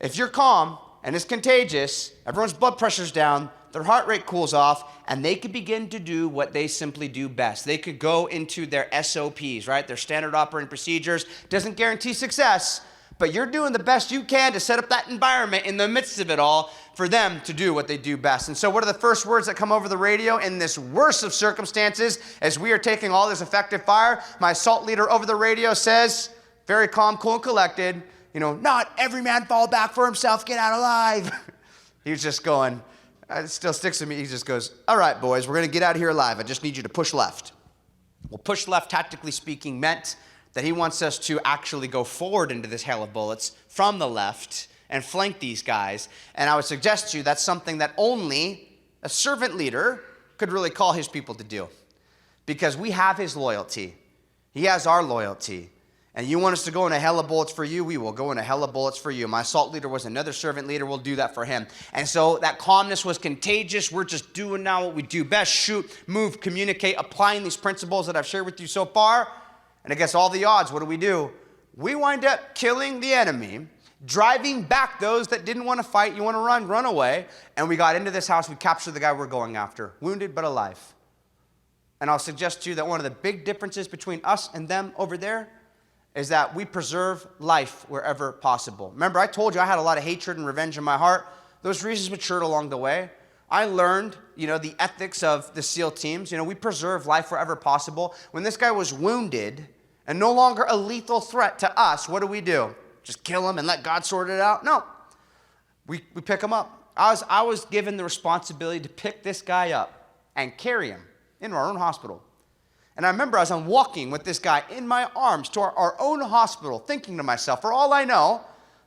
if you're calm and it's contagious, everyone's blood pressure's down, their heart rate cools off, and they could begin to do what they simply do best. They could go into their SOPs, right? Their standard operating procedures. Doesn't guarantee success, but you're doing the best you can to set up that environment in the midst of it all for them to do what they do best. And so what are the first words that come over the radio in this worst of circumstances as we are taking all this effective fire? My assault leader over the radio says, very calm, cool, and collected, not every man fall back for himself, get out alive. He's just going, it still sticks with me. He just goes, all right, boys, we're going to get out of here alive. I just need you to push left. Well, push left, tactically speaking, meant that he wants us to actually go forward into this hail of bullets from the left and flank these guys. And I would suggest to you that's something that only a servant leader could really call his people to do. Because we have his loyalty. He has our loyalty. And you want us to go in a hell of bullets for you, we will go in a hell of bullets for you. My assault leader was another servant leader. We'll do that for him. And so that calmness was contagious. We're just doing now what we do best. Shoot, move, communicate, applying these principles that I've shared with you so far. And against all the odds, what do? We wind up killing the enemy, driving back those that didn't want to fight. You want to run away. And we got into this house. We captured the guy we're going after, wounded but alive. And I'll suggest to you that one of the big differences between us and them over there is that we preserve life wherever possible. Remember, I told you I had a lot of hatred and revenge in my heart. Those reasons matured along the way. I learned, the ethics of the SEAL teams. We preserve life wherever possible. When this guy was wounded and no longer a lethal threat to us, what do? Just kill him and let God sort it out? No. We pick him up. I was given the responsibility to pick this guy up and carry him into our own hospital. And I remember as I'm walking with this guy in my arms to our own hospital, thinking to myself, for all I know,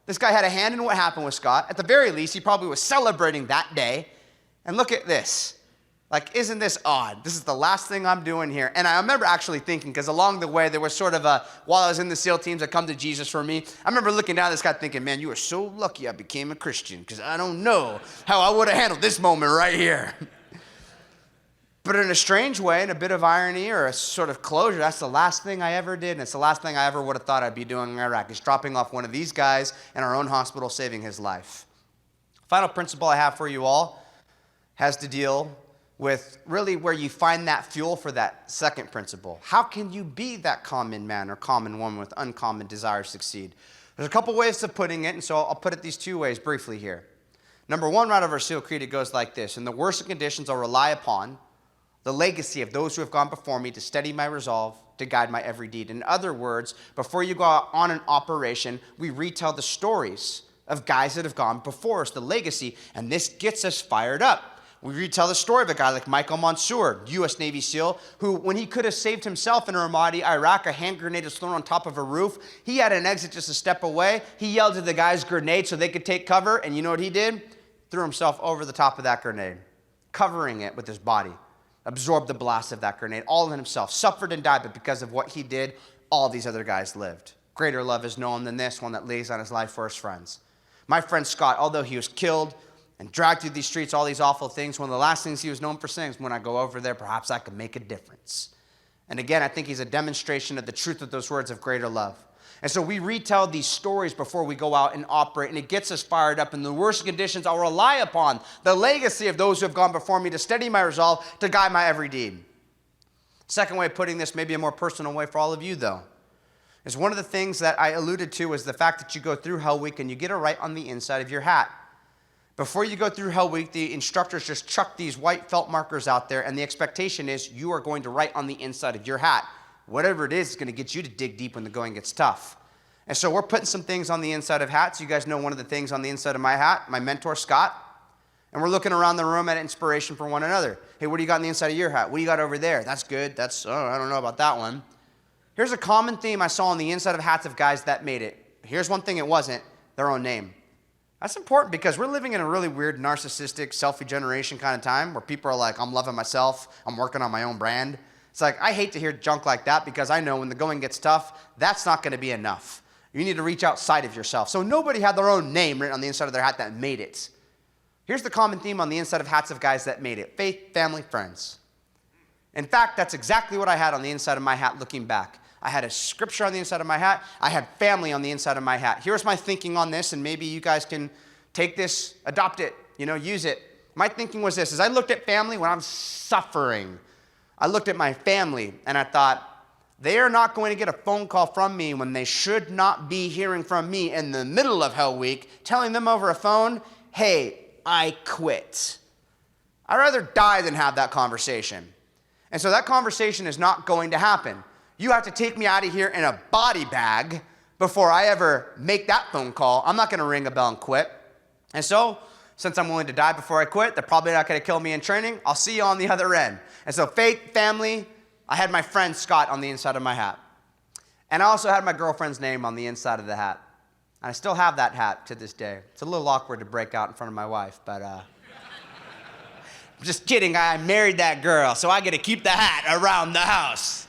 this guy had a hand in what happened with Scott. At the very least, he probably was celebrating that day. And look at this. Isn't this odd? This is the last thing I'm doing here. And I remember actually thinking, because along the way, there was sort of while I was in the SEAL teams, I come to Jesus for me. I remember looking down at this guy thinking, man, you are so lucky I became a Christian, because I don't know how I would have handled this moment right here. But in a strange way, in a bit of irony or a sort of closure, that's the last thing I ever did, and it's the last thing I ever would have thought I'd be doing in Iraq, is dropping off one of these guys in our own hospital, saving his life. Final principle I have for you all has to deal with really where you find that fuel for that second principle. How can you be that common man or common woman with uncommon desires succeed? There's a couple ways of putting it, and so I'll put it these two ways briefly here. Number one, right of our SEAL creed, it goes like this. In the worst of conditions, I'll rely upon the legacy of those who have gone before me to steady my resolve, to guide my every deed. In other words, before you go out on an operation, we retell the stories of guys that have gone before us, the legacy, and this gets us fired up. We retell the story of a guy like Michael Mansour, U.S. Navy SEAL, who, when he could have saved himself in Ramadi, Iraq, a hand grenade was thrown on top of a roof. He had an exit just a step away. He yelled to the guys, grenade, so they could take cover, and you know what he did? Threw himself over the top of that grenade, covering it with his body. Absorbed the blast of that grenade, all in himself, suffered and died, but because of what he did, all these other guys lived. Greater love is known than this, one that lays on his life for his friends. My friend Scott, although he was killed and dragged through these streets, all these awful things, one of the last things he was known for saying is, when I go over there, perhaps I can make a difference. And again, I think he's a demonstration of the truth of those words of greater love. And so we retell these stories before we go out and operate, and it gets us fired up. In the worst conditions, I'll rely upon the legacy of those who have gone before me to steady my resolve, to guide my every deed. Second way of putting this, maybe a more personal way for all of you, though, is one of the things that I alluded to was the fact that you go through Hell Week and you get it right on the inside of your hat. Before you go through Hell Week, the instructors just chuck these white felt markers out there, and the expectation is you are going to write on the inside of your hat. Whatever it is going to get you to dig deep when the going gets tough. And so we're putting some things on the inside of hats. You guys know one of the things on the inside of my hat, my mentor, Scott. And we're looking around the room at inspiration for one another. Hey, what do you got on the inside of your hat? What do you got over there? That's good. I don't know about that one. Here's a common theme I saw on the inside of hats of guys that made it. Here's one thing it wasn't, their own name. That's important because we're living in a really weird, narcissistic, selfie generation kind of time where people are like, I'm loving myself, I'm working on my own brand. It's like, I hate to hear junk like that because I know when the going gets tough, that's not going to be enough. You need to reach outside of yourself. So nobody had their own name written on the inside of their hat that made it. Here's the common theme on the inside of hats of guys that made it. Faith, family, friends. In fact, that's exactly what I had on the inside of my hat looking back. I had a scripture on the inside of my hat. I had family on the inside of my hat. Here's my thinking on this, and maybe you guys can take this, adopt it, use it. My thinking was this, as I looked at family when I'm suffering, I looked at my family and I thought, they are not going to get a phone call from me when they should not be hearing from me in the middle of Hell Week, telling them over a phone, hey, I quit. I'd rather die than have that conversation. And so that conversation is not going to happen. You have to take me out of here in a body bag before I ever make that phone call. I'm not going to ring a bell and quit. And so, since I'm willing to die before I quit, they're probably not going to kill me in training. I'll see you on the other end. And so faith, family, I had my friend Scott on the inside of my hat. And I also had my girlfriend's name on the inside of the hat. And I still have that hat to this day. It's a little awkward to break out in front of my wife, but just kidding, I married that girl, so I get to keep the hat around the house.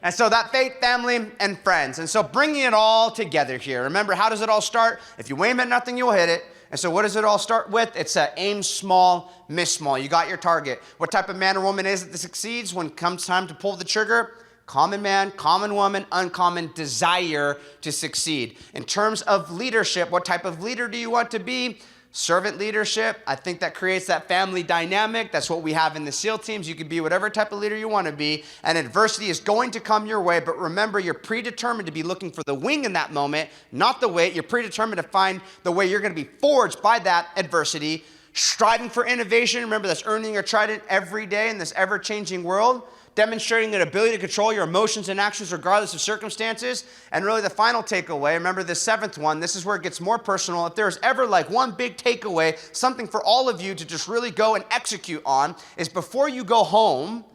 And so that faith, family, and friends. And so bringing it all together here. Remember, how does it all start? If you aim at nothing, you'll hit it. And so what does it all start with? It's aim small, miss small. You got your target. What type of man or woman is it that succeeds when it comes time to pull the trigger? Common man, common woman, uncommon desire to succeed. In terms of leadership, what type of leader do you want to be? Servant leadership. I think that creates that family dynamic. That's what we have in the SEAL teams. You can be whatever type of leader you want to be, and adversity is going to come your way, but remember, you're predetermined to be looking for the wing in that moment, not the weight. You're predetermined to find the way you're going to be forged by that adversity. Striving for innovation. Remember, that's earning your trident every day in this ever-changing world. Demonstrating an ability to control your emotions and actions regardless of circumstances. And really the final takeaway, remember the seventh one, this is where it gets more personal. If there's ever like one big takeaway, something for all of you to just really go and execute on, is before you go home,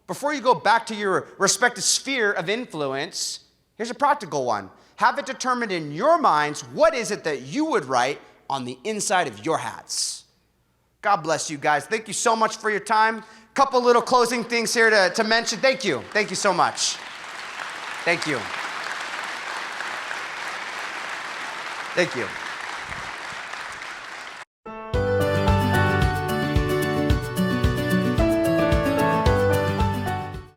before you go back to your respective sphere of influence, here's a practical one. Have it determined in your minds, what is it that you would write on the inside of your hats? God bless you guys. Thank you so much for your time. Couple little closing things here to mention. Thank you. Thank you so much. Thank you. Thank you.